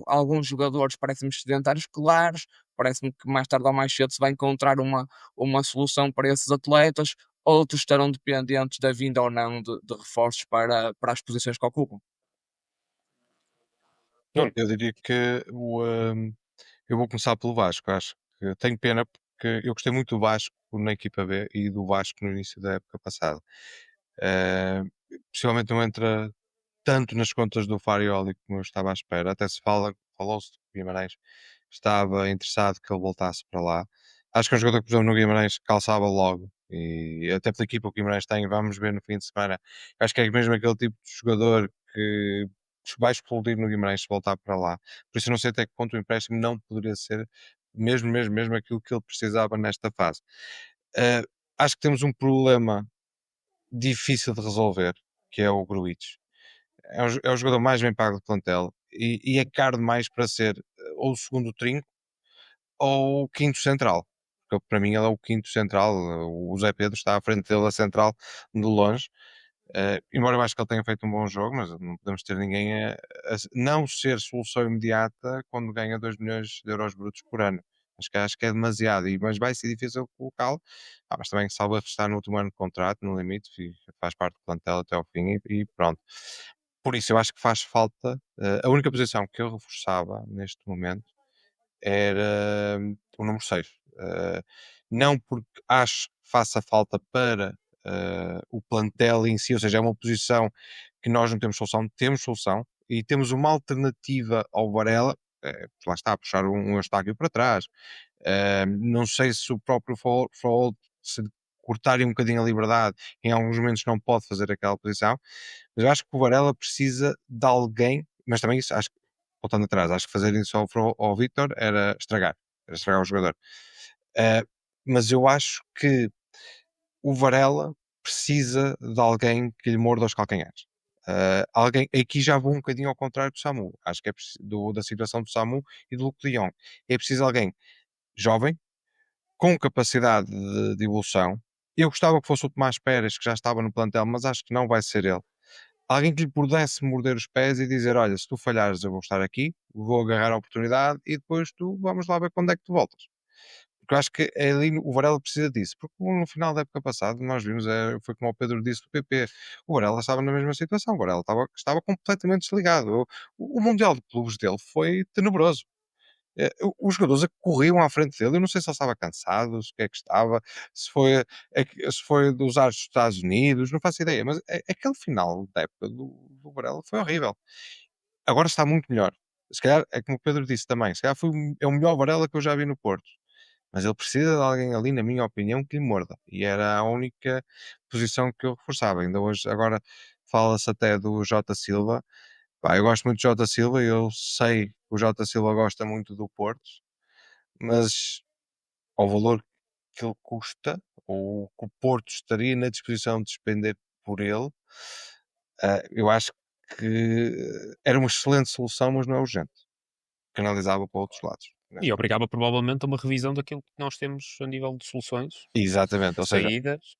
alguns jogadores parecem-me sedentários, claros. Parece-me que mais tarde ou mais cedo se vai encontrar uma solução para esses atletas. Outros estarão dependentes da vinda ou não de reforços para as posições que ocupam. Não, eu diria que eu vou começar pelo Vasco. Acho que tenho pena porque eu gostei muito do Vasco na equipa B e do Vasco no início da época passada. Possivelmente não entra tanto nas contas do Farioli como eu estava à espera. Até falou-se que o Guimarães estava interessado que ele voltasse para lá. Acho que é um jogador que, por exemplo, no Guimarães calçava logo. E até pela equipa que o Guimarães tem, vamos ver no fim de semana. Acho que é mesmo aquele tipo de jogador que vai explodir no Guimarães se voltar para lá. Por isso eu não sei até que ponto o empréstimo não poderia ser mesmo aquilo que ele precisava nesta fase. Uh, Acho que temos um problema difícil de resolver, que é o Gruitch. É o jogador mais bem pago do plantel e é caro demais para ser ou o segundo trinco ou o quinto central. Porque para mim ele é o quinto central. O Zé Pedro está à frente dele a central de longe. Embora eu acho que ele tenha feito um bom jogo, mas não podemos ter ninguém a não ser solução imediata quando ganha 2 milhões de euros brutos por ano. Acho que é demasiado, mas vai ser difícil colocá-lo. Mas também Salva está no último ano de contrato, no limite, e faz parte do plantel até ao fim e pronto. Por isso, eu acho que faz falta. A única posição que eu reforçava neste momento era o número 6. Não porque acho que faça falta para o plantel em si, ou seja, é uma posição que nós não temos solução e temos uma alternativa ao Varela, lá está, a puxar um Eustáquio para trás. Não sei se o próprio Fold, se cortarem um bocadinho a liberdade, em alguns momentos não pode fazer aquela posição, mas eu acho que o Varela precisa de alguém, mas também isso, acho que, voltando atrás, acho que fazer isso ao Vítor era estragar o jogador. Mas eu acho que o Varela precisa de alguém que lhe morda os calcanhares. Aqui já vou um bocadinho ao contrário do Samu. Acho que é da situação do Samu e do Luke de Jong. É preciso alguém jovem, com capacidade de evolução. Eu gostava que fosse o Tomás Pérez, que já estava no plantel, mas acho que não vai ser ele. Alguém que lhe pudesse morder os pés e dizer: olha, se tu falhares, eu vou estar aqui, vou agarrar a oportunidade e depois tu vamos lá ver quando é que tu voltas. Porque eu acho que ali o Varela precisa disso. Porque no final da época passada, nós vimos, foi como o Pedro disse do PP, o Varela estava na mesma situação. O Varela estava completamente desligado. O Mundial de Clubes dele foi tenebroso. Os jogadores corriam à frente dele. Eu não sei se ele estava cansado, se o que é que estava, se foi dos ares dos Estados Unidos, não faço ideia. Mas aquele final da época do Varela foi horrível. Agora está muito melhor. Se calhar, é como o Pedro disse também, se calhar é o melhor Varela que eu já vi no Porto. Mas ele precisa de alguém ali, na minha opinião, que lhe morda. E era a única posição que eu reforçava. Ainda hoje, agora fala-se até do Jota Silva. Pá, eu gosto muito do Jota Silva, eu sei que o Jota Silva gosta muito do Porto, mas ao valor que ele custa, ou que o Porto estaria na disposição de despender por ele, eu acho que era uma excelente solução, mas não é urgente. Canalizava para outros lados. E obrigava provavelmente a uma revisão daquilo que nós temos a nível de soluções, Exatamente, ou seja, saídas.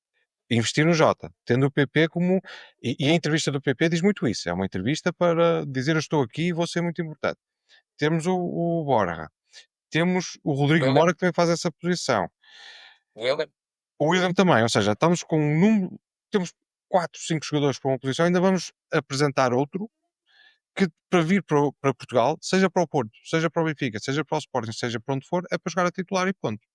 investir no Jota, tendo o PP como. E a entrevista do PP diz muito isso. É uma entrevista para dizer eu estou aqui e vou ser muito importante. Temos o Borja, temos o Rodrigo William, Mora que também faz essa posição. William, O William também, ou seja, estamos com um número. Temos 4, 5 jogadores para uma posição, ainda vamos apresentar outro que para vir para Portugal, seja para o Porto, seja para o Benfica, seja para o Sporting, seja para onde for, é para jogar a titular e ponto.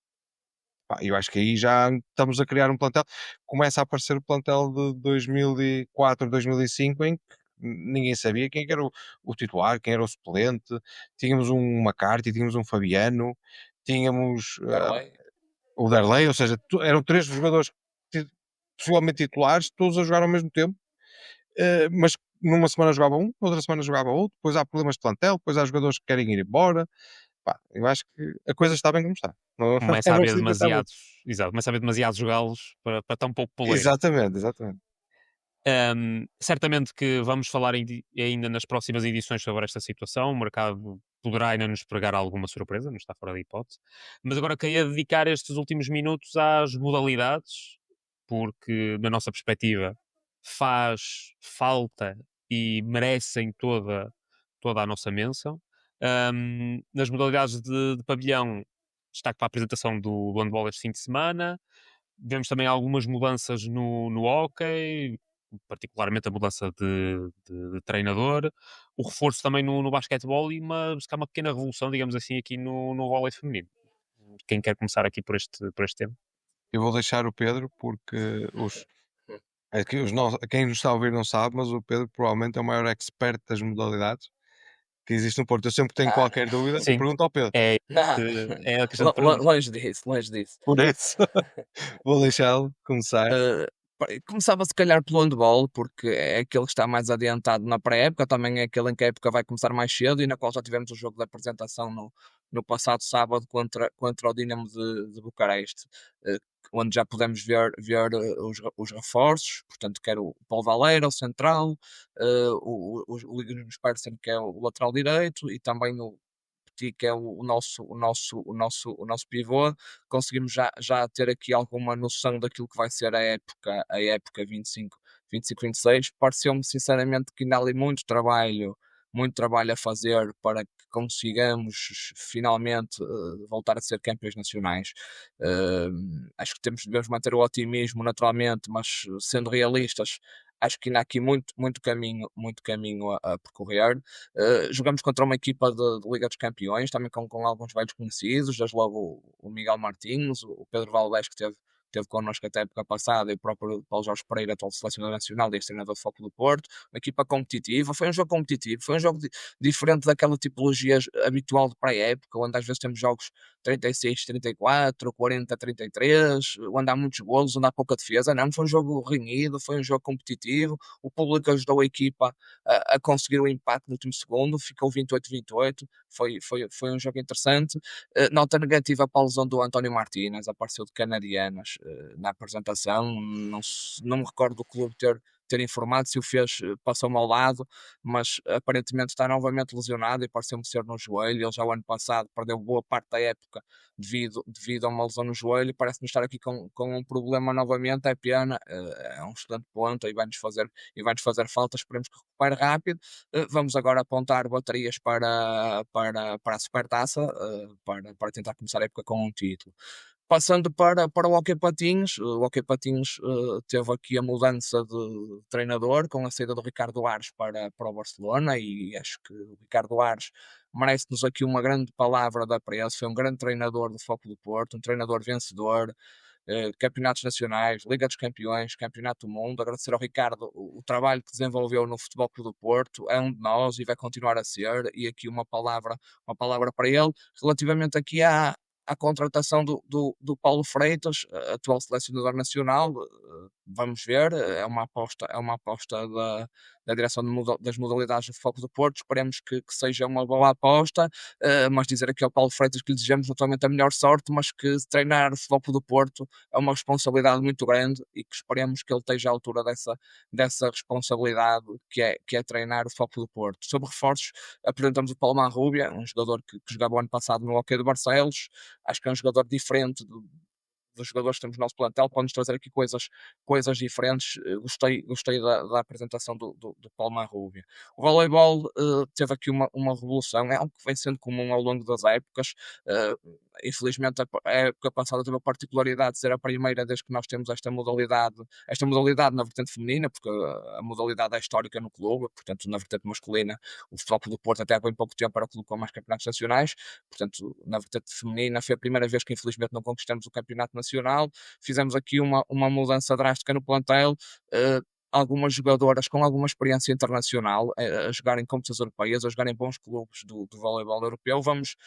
Pá, eu acho que aí já estamos a criar um plantel. Começa a aparecer o plantel de 2004, 2005, em que ninguém sabia quem era o titular, quem era o suplente. Tínhamos um McCarthy, tínhamos um Fabiano, tínhamos Darley. o Darley, ou seja, eram 3 jogadores possivelmente titulares, todos a jogar ao mesmo tempo, mas numa semana jogava um, outra semana jogava outro, depois há problemas de plantel, depois há jogadores que querem ir embora. Pá, eu acho que a coisa está bem como está. Não, Começa a não haver se inventar muito. começa a haver demasiados galos para tão pouco poleiro. Exatamente, exatamente. Certamente que vamos falar ainda nas próximas edições sobre esta situação. O mercado poderá ainda nos pregar alguma surpresa, não está fora de hipótese. Mas agora queria dedicar estes últimos minutos às modalidades, porque, na nossa perspectiva, faz falta e merecem toda a nossa menção. Nas modalidades de pavilhão, destaque para a apresentação do handball este fim de semana. Vemos também algumas mudanças no hóquei, particularmente a mudança de treinador, o reforço também no basquetebol e se calhar uma pequena revolução, digamos assim, aqui no vôlei feminino. Quem quer começar aqui por este tema? Eu vou deixar o Pedro porque quem nos está a ouvir não sabe, mas o Pedro provavelmente é o maior expert das modalidades que existe no Porto. Eu sempre que tenho qualquer dúvida, Sim. pergunto ao Pedro. É Não, a questão de pergunta. longe disso, longe disso. Por isso, vou deixá-lo começar. Começava se calhar pelo handball, porque é aquele que está mais adiantado na pré-época, também é aquele em que a época vai começar mais cedo e na qual já tivemos o jogo de apresentação no passado sábado contra o Dinamo de Bucareste, eh, onde já pudemos ver os reforços, portanto quer o Paulo Valeira, o central, o Linus Persson, que é o lateral direito, e também o que é o nosso pivô, conseguimos já ter aqui alguma noção daquilo que vai ser a época 25-26. Pareceu-me sinceramente que ainda há ali muito trabalho a fazer para que consigamos finalmente voltar a ser campeões nacionais. Acho que devemos manter o otimismo naturalmente, mas sendo realistas, acho que ainda há aqui muito caminho a percorrer. Jogamos contra uma equipa de Liga dos Campeões, também com alguns velhos conhecidos, desde logo o Miguel Martins, o Pedro Valdés, que teve connosco até a época passada, e o próprio Paulo Jorge Pereira, atual selecionador nacional e ex-treinador de Foco do Porto. Uma equipa competitiva, foi um jogo competitivo, foi um jogo diferente daquela tipologia habitual de pré-época, onde às vezes temos jogos 36-34, 40-33, onde há muitos golos, onde há pouca defesa. Não, foi um jogo renhido, foi um jogo competitivo, o público ajudou a equipa a conseguir o empate no último segundo, ficou 28-28, foi um jogo interessante. Nota negativa para a lesão do António Martínez, apareceu de canadianas na apresentação, não me recordo do clube ter informado se o fez, passou-me ao lado, mas aparentemente está novamente lesionado e pareceu-me ser no joelho. Ele já o ano passado perdeu boa parte da época devido a uma lesão no joelho, parece-me estar aqui com um problema novamente. É pena, é um excelente ponto e vai-nos fazer falta, esperemos que recupere rápido. Vamos agora apontar baterias para a Supertaça, para tentar começar a época com um título. Passando para o Hockey Patins, o Hockey Patins teve aqui a mudança de treinador com a saída do Ricardo Ares para o Barcelona, e acho que o Ricardo Ares merece-nos aqui uma grande palavra da apreço. Foi um grande treinador do Foco do Porto, um treinador vencedor, campeonatos nacionais, Liga dos Campeões, Campeonato do Mundo. Agradecer ao Ricardo o trabalho que desenvolveu no Futebol Clube do Porto, é um de nós e vai continuar a ser. E aqui uma palavra para ele relativamente aqui à contratação do Paulo Freitas, atual selecionador nacional. vamos ver, é uma aposta da direção das modalidades do Futebol Clube do Porto, esperemos que seja uma boa aposta, mas dizer aqui ao Paulo Freitas que lhe desejamos naturalmente a melhor sorte, mas que treinar o Futebol Clube do Porto é uma responsabilidade muito grande e que esperemos que ele esteja à altura dessa responsabilidade que é treinar o Futebol Clube do Porto. Sobre reforços, apresentamos o Paulo Marrúbia, um jogador que jogava o ano passado no Hockey de Barcelos, acho que é um jogador diferente dos jogadores que temos no nosso plantel, pode-nos trazer aqui coisas diferentes. Gostei da apresentação do Paulo Marrúbia. O voleibol teve aqui uma revolução, é algo que vem sendo comum ao longo das épocas. Infelizmente, a época passada teve a particularidade de ser a primeira desde que nós temos esta modalidade na vertente feminina, porque a modalidade é histórica no clube, portanto, na vertente masculina, o Futebol Clube do Porto até há bem pouco tempo era o clube com mais campeonatos nacionais, portanto, na vertente feminina foi a primeira vez que infelizmente não conquistamos o campeonato nacional. Fizemos aqui uma mudança drástica no plantel, algumas jogadoras com alguma experiência internacional a jogar em competições europeias, a jogar em bons clubes do voleibol europeu. Vamos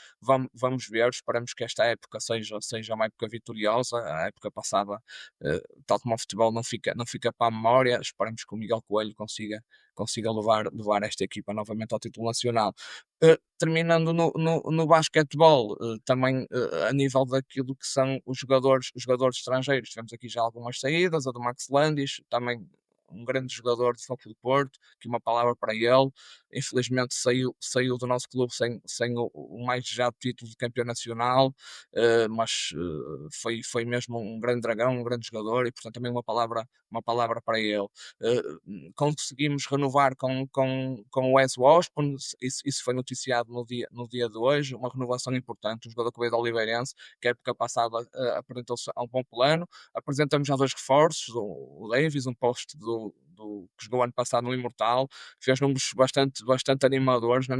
ver, esperamos que esta época seja uma época vitoriosa. A época passada, tal como o futebol, não fica para a memória. Esperamos que o Miguel Coelho consiga levar esta equipa novamente ao título nacional. Terminando no basquetebol, também a nível daquilo que são os jogadores estrangeiros, tivemos aqui já algumas saídas, a do Max Landis, também um grande jogador de Futebol Clube do Porto, que uma palavra para ele, infelizmente saiu do nosso clube sem o mais desejado título de campeão nacional, mas foi mesmo um grande dragão, um grande jogador, e portanto também uma palavra para ele. Conseguimos renovar com o Wes Washburn, isso foi noticiado no dia de hoje, uma renovação importante, um jogador que veio da Oliveirense, que a época passada apresentou-se a um bom plano. Apresentamos já 2 reforços, o Davis, um poste que jogou ano passado no Imortal, fez números bastante animadores na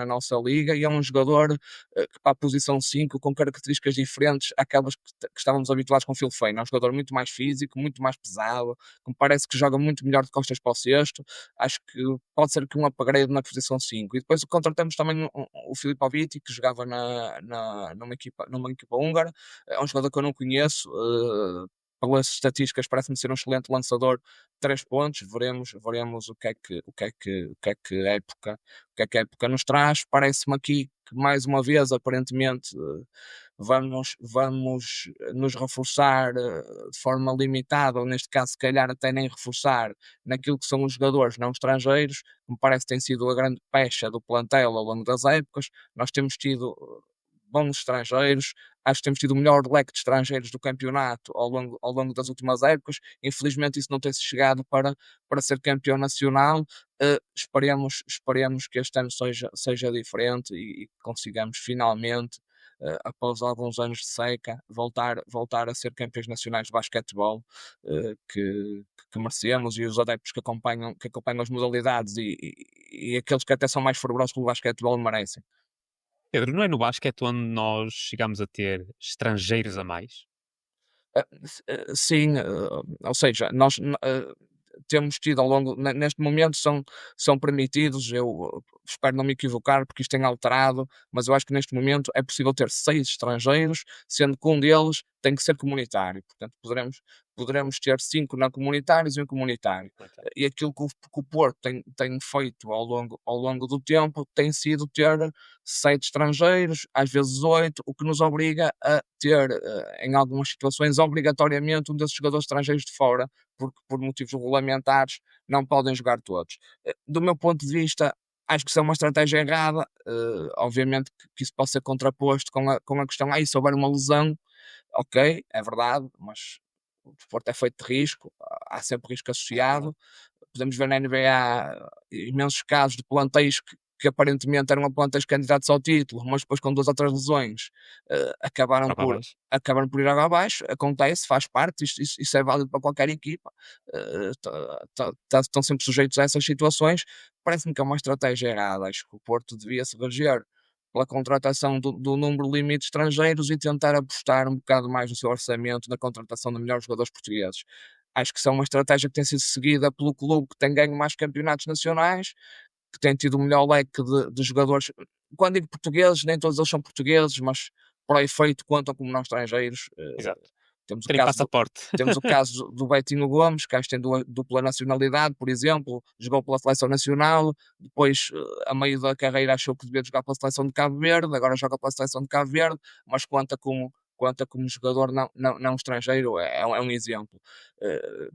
nossa liga, e é um jogador que para a posição 5, com características diferentes àquelas que estávamos habituados com o Phil Fein. É um jogador muito mais físico, muito mais pesado, que me parece que joga muito melhor de costas para o cesto. Acho que pode ser que um upgrade na posição 5. E depois contratamos também o Filipovic, que jogava numa equipa húngara. É um jogador que eu não conheço, pelas estatísticas parece-me ser um excelente lançador de 3 pontos. Veremos o que é que a época nos traz. Parece-me aqui que mais uma vez, aparentemente, vamos nos reforçar de forma limitada, ou neste caso se calhar até nem reforçar naquilo que são os jogadores não estrangeiros, que me parece que tem sido a grande pecha do plantel ao longo das épocas. Nós temos tido bons estrangeiros, acho que temos tido o melhor leque de estrangeiros do campeonato ao longo das últimas épocas. Infelizmente isso não tem-se chegado para ser campeão nacional. Esperemos que este ano seja diferente e que consigamos finalmente, após alguns anos de seca, voltar a ser campeões nacionais de basquetebol, que merecemos, e os adeptos que acompanham as modalidades e aqueles que até são mais fervorosos pelo basquetebol merecem. Pedro, não é no basquete onde nós chegamos a ter estrangeiros a mais? Sim, ou seja, nós temos tido ao longo, neste momento são permitidos, eu espero não me equivocar porque isto tem alterado, mas eu acho que neste momento é possível ter 6 estrangeiros, sendo que um deles tem que ser comunitário, portanto poderemos ter 5 não comunitários e um comunitário. Ok. E aquilo que o Porto tem feito ao longo do tempo tem sido ter 7 estrangeiros, às vezes 8, o que nos obriga a ter, em algumas situações, obrigatoriamente um desses jogadores estrangeiros de fora, porque por motivos regulamentares não podem jogar todos. Do meu ponto de vista, acho que isso é uma estratégia errada. Obviamente que isso pode ser contraposto com a questão, se houver uma lesão, ok, é verdade, mas o desporto é feito de risco, há sempre risco associado. Podemos ver na NBA imensos casos de plantéis que aparentemente eram plantéis candidatos ao título, mas depois com 2 ou 3 lesões acabaram Água abaixo. por ir água abaixo. Acontece, faz parte, isso é válido para qualquer equipa. Estão sempre sujeitos a essas situações. Parece-me que é uma estratégia errada. Acho que o Porto devia se reger pela contratação do número limite de estrangeiros e tentar apostar um bocado mais no seu orçamento na contratação de melhores jogadores portugueses. Acho que isso é uma estratégia que tem sido seguida pelo clube que tem ganho mais campeonatos nacionais, que tem tido o melhor leque de jogadores. Quando digo portugueses, nem todos eles são portugueses, mas para o efeito contam como não estrangeiros. Exato. Temos o Terem caso do, passaporte. temos o caso do Betinho Gomes, que acho que tem dupla nacionalidade, por exemplo, jogou pela seleção nacional, depois, a meio da carreira, achou que devia jogar pela seleção de Cabo Verde, agora joga pela seleção de Cabo Verde, mas conta como jogador não estrangeiro, é um exemplo.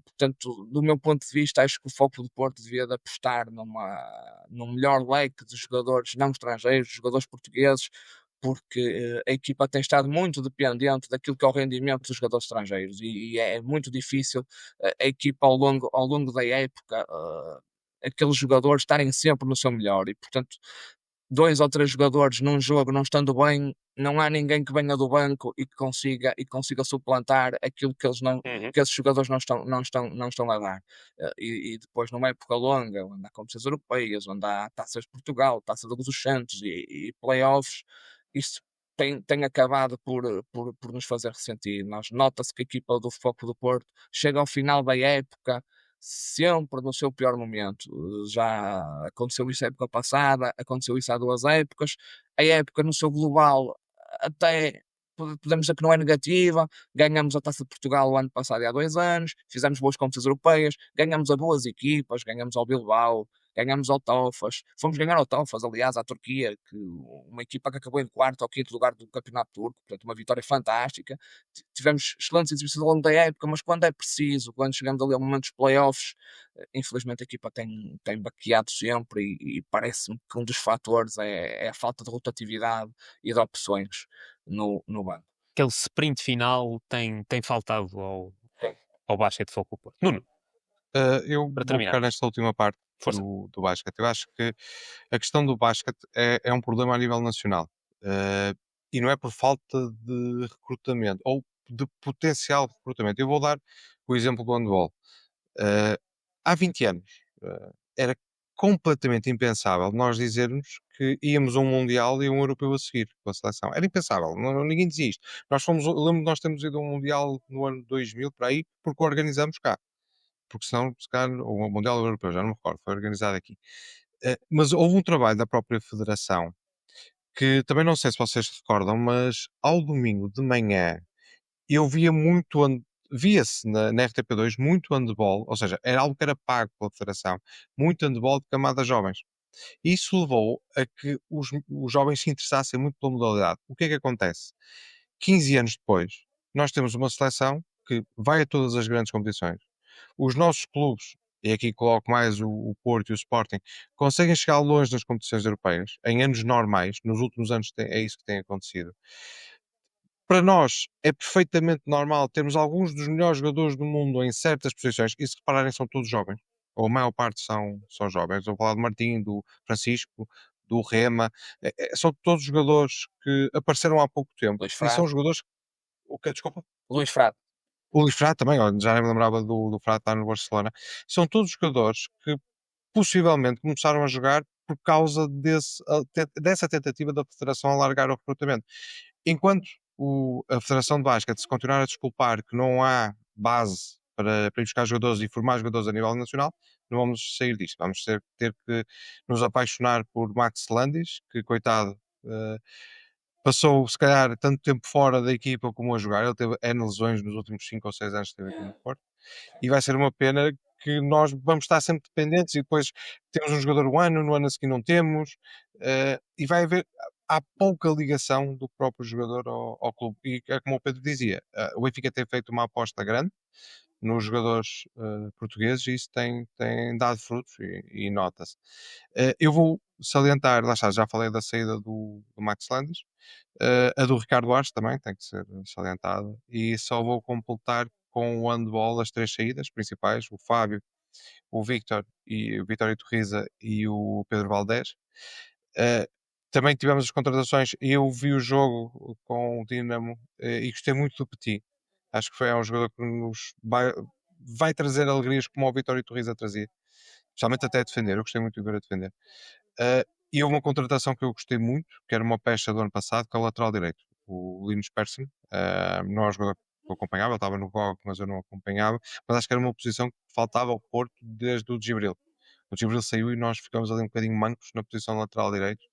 Portanto, do meu ponto de vista, acho que o Foco do Porto devia de apostar num melhor leque de jogadores não estrangeiros, jogadores portugueses, porque a equipa tem estado muito dependente daquilo que é o rendimento dos jogadores estrangeiros e é muito difícil a equipa ao longo da época, aqueles jogadores estarem sempre no seu melhor e, portanto, 2 ou 3 jogadores num jogo não estando bem, não há ninguém que venha do banco e consiga suplantar aquilo que Uhum. que esses jogadores não estão a dar. E depois numa época longa, onde há competições europeias, onde há taças de Portugal, taça da Liga dos Santos e playoffs, isso tem acabado por nos fazer ressentir. Nota-se que a equipa do Foco do Porto chega ao final da época sempre no seu pior momento. Já aconteceu isso a época passada, aconteceu isso há 2 épocas. A época, no seu global, até podemos dizer que não é negativa. Ganhamos a Taça de Portugal o ano passado e há 2 anos, fizemos boas competições europeias, ganhamos a boas equipas, ganhamos ao Bilbao, ganhamos ao Tofas, fomos ganhar ao Tofas, aliás, à Turquia, uma equipa que acabou em quarto ou quinto lugar do campeonato turco, portanto, uma vitória fantástica. Tivemos excelentes exibições ao longo da época, mas quando é preciso, quando chegamos ali ao momento dos playoffs, infelizmente a equipa tem baqueado sempre e parece-me que um dos fatores é a falta de rotatividade e de opções no banco. Aquele sprint final tem faltado ao basquete de Foco Porto. Nuno, Eu para vou pegar terminarmos. nesta última parte Força. do basquete. Eu acho que a questão do basquete é um problema a nível nacional. E não é por falta de recrutamento ou de potencial recrutamento. Eu vou dar o exemplo do handball. Uh, Há 20 anos era completamente impensável nós dizermos que íamos a um Mundial e um Europeu a seguir com a seleção. Era impensável, ninguém dizia isto. Eu lembro de nós termos ido a um Mundial no ano 2000, para aí, porque o organizamos cá. Porque senão, se calhar, o Mundial Europeu, já não me recordo, foi organizado aqui. Mas houve um trabalho da própria Federação que também não sei se vocês se recordam, mas ao domingo de manhã eu via-se na RTP2 muito handball, ou seja, era algo que era pago pela Federação, muito handball de camadas jovens. E isso levou a que os jovens se interessassem muito pela modalidade. O que é que acontece? 15 anos depois, nós temos uma seleção que vai a todas as grandes competições. Os nossos clubes, e aqui coloco mais o Porto e o Sporting, conseguem chegar longe nas competições europeias, em anos normais. Nos últimos anos é isso que tem acontecido. Para nós é perfeitamente normal termos alguns dos melhores jogadores do mundo em certas posições, e se repararem são todos jovens, ou a maior parte são jovens. Estou a falar do Martim, do Francisco, do Rema, são todos jogadores que apareceram há pouco tempo, Luís e Frade, são jogadores, o que, desculpa? Luís Frade, O Luís Frade também, ó, já nem me lembrava do Frade estar no Barcelona. São todos jogadores que possivelmente começaram a jogar por causa dessa tentativa da Federação alargar o recrutamento. Enquanto a Federação de Basquete se continuar a desculpar que não há base para ir buscar jogadores e formar jogadores a nível nacional, não vamos sair disto. Vamos ter que nos apaixonar por Max Landis, que, coitado, passou, se calhar, tanto tempo fora da equipa como a jogar. Ele teve N lesões nos últimos 5 ou 6 anos que esteve aqui no Porto. E vai ser uma pena que nós vamos estar sempre dependentes e depois temos um jogador um ano, no ano a seguir não temos, e vai haver, há pouca ligação do próprio jogador ao clube. E é como o Pedro dizia, o Benfica tem feito uma aposta grande nos jogadores portugueses e isso tem dado frutos e nota-se. Eu vou salientar, lá está, já falei da saída do Max Landis, a do Ricardo Ares também tem que ser salientada, e só vou completar com o handball as 3 saídas principais, o Fábio, o Victor e o Vitório Torriza e o Pedro Valdés. Também tivemos as contratações. Eu vi o jogo com o Dinamo e gostei muito do Petit. Acho que é um jogador que nos vai trazer alegrias como o Vitório Torriza trazia, especialmente até a defender. Eu gostei muito de ver a defender. E houve uma contratação que eu gostei muito, que era uma pecha do ano passado, que é o lateral direito, o Linus Persson. Não é um jogador que eu acompanhava, ele estava no GOG, mas eu não acompanhava. Mas acho que era uma posição que faltava ao Porto desde o Gibril. O Gibril saiu e nós ficamos ali um bocadinho mancos na posição de lateral direito.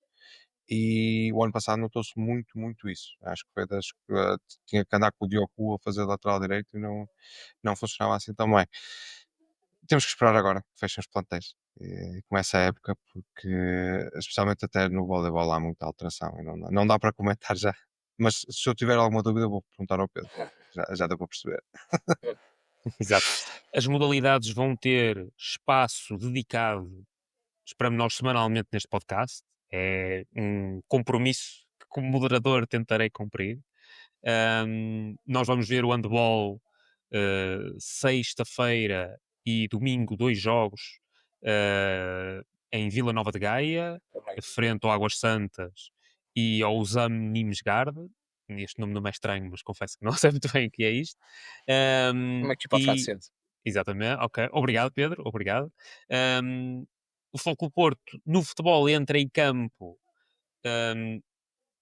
E o ano passado notou-se muito isso. Acho que foi das que tinha que andar com o Diogo a fazer lateral direito e não funcionava assim tão bem. Temos que esperar agora que fechem os plantéis e comece a época, porque especialmente até no voleibol há muita alteração e não dá para comentar já. Mas se eu tiver alguma dúvida, vou perguntar ao Pedro. Já deu para perceber. Exato. As modalidades vão ter espaço dedicado, esperamos nós semanalmente neste podcast. É um compromisso que, como moderador, tentarei cumprir. Nós vamos ver o handball sexta-feira e domingo, 2 jogos em Vila Nova de Gaia, frente ao Águas Santas e ao USAM Nimesgarde. Este nome não é estranho, mas confesso que não sei muito bem o que é isto. Uma equipa francesa. Exatamente, ok. Obrigado, Pedro, obrigado. O Futebol Porto, no futebol, entra em campo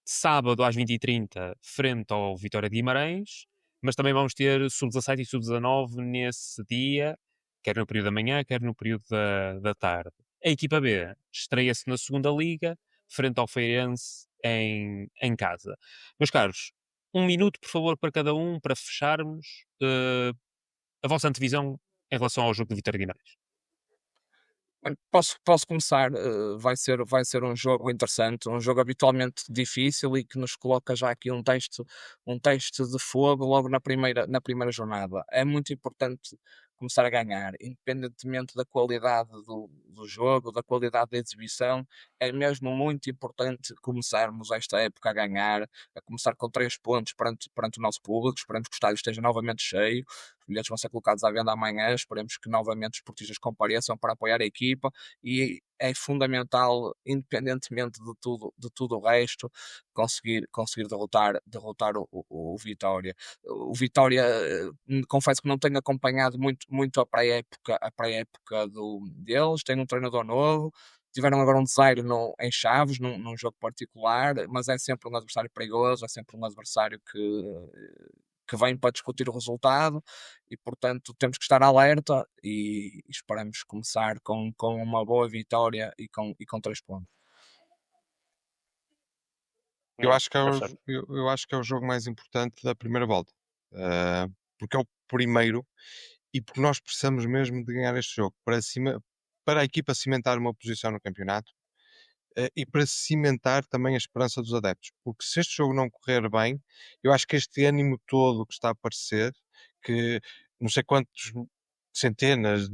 sábado às 20h30, frente ao Vitória de Guimarães, mas também vamos ter sub-17 e sub-19 nesse dia, quer no período da manhã, quer no período da tarde. A equipa B estreia-se na segunda Liga, frente ao Feirense em casa. Meus caros, 1 minuto, por favor, para cada um, para fecharmos a vossa antevisão em relação ao jogo do Vitória de Guimarães. Olha, posso começar, vai ser um jogo interessante, um jogo habitualmente difícil e que nos coloca já aqui um teste de fogo logo na primeira jornada. É muito importante começar a ganhar, independentemente da qualidade do jogo, da qualidade da exibição, é mesmo muito importante começarmos esta época a ganhar, a começar com 3 pontos perante o nosso público, esperamos que o estádio esteja novamente cheio, os bilhetes vão ser colocados à venda amanhã, esperemos que novamente os portistas compareçam para apoiar a equipa e é fundamental, independentemente de tudo o resto, conseguir derrotar o Vitória. O Vitória, confesso que não tenho acompanhado muito a pré-época deles, tem um treinador novo, tiveram agora um desaire em Chaves, num jogo particular, mas é sempre um adversário perigoso, é sempre um adversário que vem para discutir o resultado e, portanto, temos que estar alerta e esperamos começar com uma boa vitória e com 3 pontos. Eu acho que é Perfeito. eu acho que é o jogo mais importante da primeira volta. Porque é o primeiro e porque nós precisamos mesmo de ganhar este jogo para a equipa cimentar uma posição no campeonato e para cimentar também a esperança dos adeptos. Porque se este jogo não correr bem, eu acho que este ânimo todo que está a aparecer, que não sei quantos centenas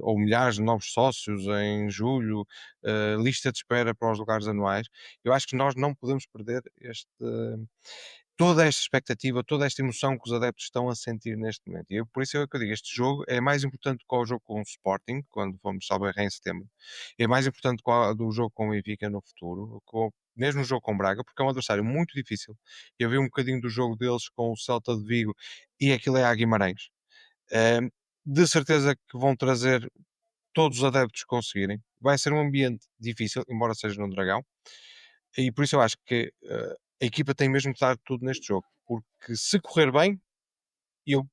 ou milhares de novos sócios em julho, lista de espera para os lugares anuais, eu acho que nós não podemos perder toda esta expectativa, toda esta emoção que os adeptos estão a sentir neste momento. E por isso é o que eu digo, este jogo é mais importante do que o jogo com o Sporting, quando fomos salvo erro em setembro, é mais importante do jogo com o Benfica no futuro, mesmo o jogo com o Braga, porque é um adversário muito difícil. Eu vi um bocadinho do jogo deles com o Celta de Vigo e aquilo é a Guimarães. De certeza que vão trazer todos os adeptos que conseguirem. Vai ser um ambiente difícil, embora seja no Dragão. E por isso eu acho que a equipa tem mesmo que dar tudo neste jogo. Porque se correr bem, eu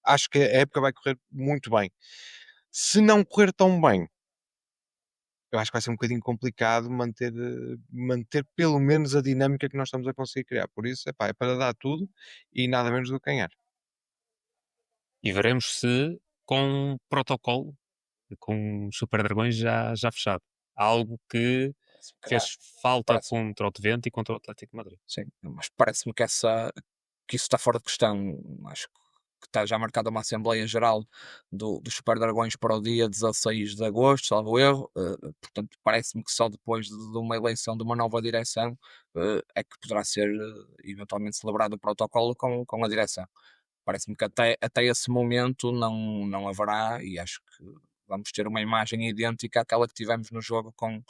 acho que a época vai correr muito bem. Se não correr tão bem, eu acho que vai ser um bocadinho complicado manter pelo menos a dinâmica que nós estamos a conseguir criar. Por isso, é para dar tudo e nada menos do que ganhar. E veremos se com protocolo, com Super Dragões já fechado. Algo que fez falta contra o Twente e contra o Atlético de Madrid. Sim, mas parece-me que isso está fora de questão. Acho que está já marcada uma Assembleia Geral dos Super Dragões para o dia 16 de agosto, salvo erro. Portanto, parece-me que só depois de uma eleição de uma nova direção é que poderá ser eventualmente celebrado o protocolo com a direção. Parece-me que até esse momento não haverá, e acho que vamos ter uma imagem idêntica àquela que tivemos no jogo com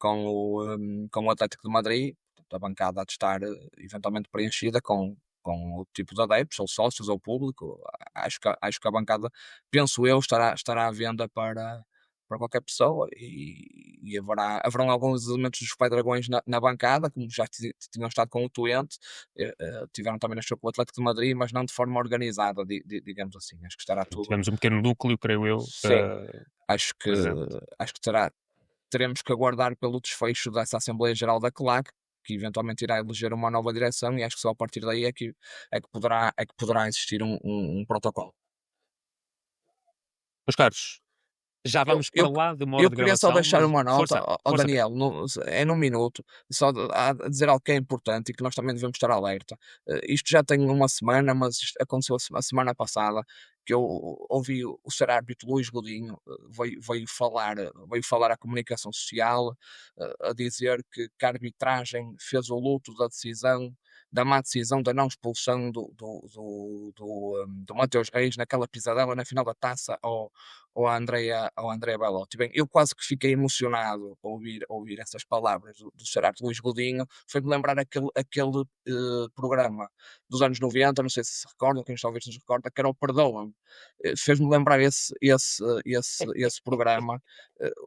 o Atlético de Madrid. Portanto, a bancada há de estar eventualmente preenchida com o tipo de adeptos, ou sócios, ou público. Acho que a bancada, penso eu, estará à venda para qualquer pessoa e haverão alguns elementos dos Pai Dragões na bancada, como já tinham estado com o Twente, tiveram também no jogo com o Atlético de Madrid, mas não de forma organizada, digamos assim. Acho que estará tudo. Tivemos um pequeno núcleo, creio eu. Sim, acho que presente. acho que teremos que aguardar pelo desfecho dessa Assembleia Geral da CLAC, que eventualmente irá eleger uma nova direção, e acho que só a partir daí é que poderá existir um protocolo. Meus caros, já Eu, vamos para eu, lá de uma hora eu de queria só gravação, deixar mas uma nota, força, ao força, Pedro. Daniel, é num minuto, só a dizer algo que é importante e que nós também devemos estar alerta. Isto já tem uma semana, mas isto aconteceu a semana passada, que eu ouvi o ser árbitro Luís Godinho, veio falar à comunicação social, a dizer que a arbitragem fez o luto da má decisão da não expulsão do Mateus Reis naquela pisadela na final da taça ao Andrea Belotti. Bem, eu quase que fiquei emocionado ao ouvir essas palavras do Gerardo Luís Godinho. Foi-me lembrar aquele programa dos anos 90, não sei se recordam, quem está a ouvir se recorda, que era o Perdoa-me. Fez-me lembrar esse programa.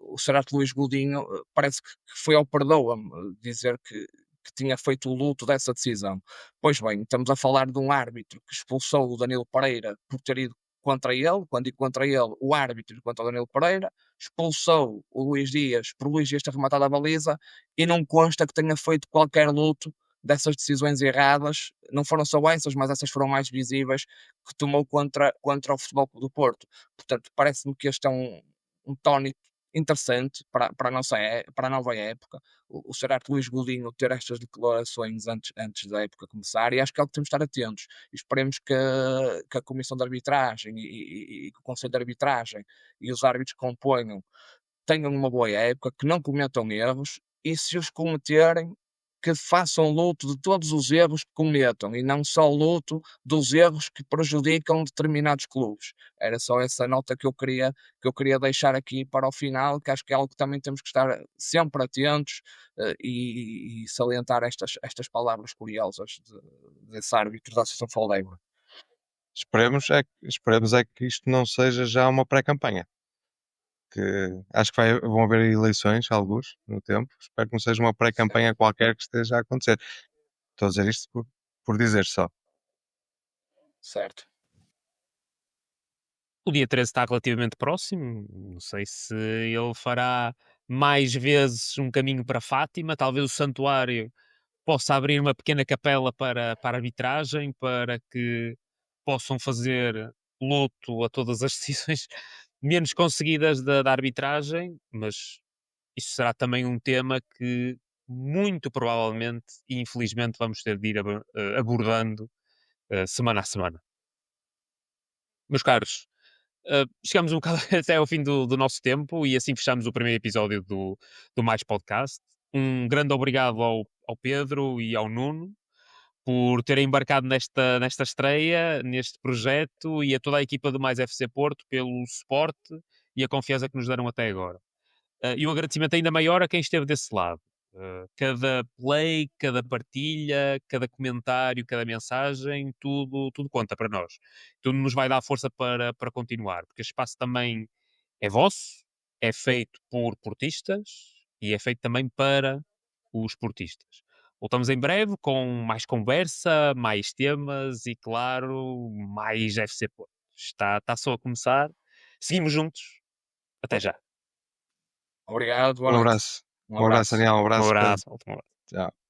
O Gerardo Luís Godinho parece que foi ao Perdoa-me dizer que tinha feito o luto dessa decisão. Pois bem, estamos a falar de um árbitro que expulsou o Danilo Pereira por ter ido contra ele, quando digo contra ele, o árbitro contra o Danilo Pereira, expulsou o Luís Dias por Luís Dias ter rematado a baliza e não consta que tenha feito qualquer luto dessas decisões erradas, não foram só essas, mas essas foram mais visíveis, que tomou contra o Futebol Clube do Porto. Portanto, parece-me que este é um tónico interessante para a nova época. O Gerardo Luís Godinho ter estas declarações antes da época começar, e acho que é algo que temos de estar atentos. E esperemos que a Comissão de Arbitragem e que o Conselho de Arbitragem e os árbitros que componham tenham uma boa época, que não cometam erros, e se os cometerem, que façam luto de todos os erros que cometam, e não só luto dos erros que prejudicam determinados clubes. Era só essa nota que eu queria deixar aqui para o final, que acho que é algo que também temos que estar sempre atentos, e salientar estas palavras curiosas desse árbitro da Associação Faldeira. Esperemos é que isto não seja já uma pré-campanha. Que acho que vão haver eleições, alguns, no tempo. Espero que não seja uma pré-campanha qualquer que esteja a acontecer. Estou a dizer isto por dizer só. Certo. O dia 13 está relativamente próximo. Não sei se ele fará mais vezes um caminho para Fátima. Talvez o santuário possa abrir uma pequena capela para a arbitragem, para que possam fazer luto a todas as decisões menos conseguidas da arbitragem, mas isso será também um tema que muito provavelmente e infelizmente vamos ter de ir abordando semana a semana. Meus caros, chegamos um bocado até ao fim do nosso tempo e assim fechamos o primeiro episódio do Mais Podcast. Um grande obrigado ao Pedro e ao Nuno por terem embarcado nesta estreia, neste projeto, e a toda a equipa do Mais FC Porto pelo suporte e a confiança que nos deram até agora. E um agradecimento ainda maior a quem esteve desse lado. Cada play, cada partilha, cada comentário, cada mensagem, tudo conta para nós. Tudo nos vai dar força para continuar, porque este espaço também é vosso, é feito por portistas e é feito também para os portistas. Voltamos em breve com mais conversa, mais temas e, claro, mais FC Porto. Está só a começar. Seguimos juntos. Até já. Obrigado, boa Um noite. abraço. Um Um abraço, abraço. Daniel. Um Um abraço, Pedro. abraço. Tchau.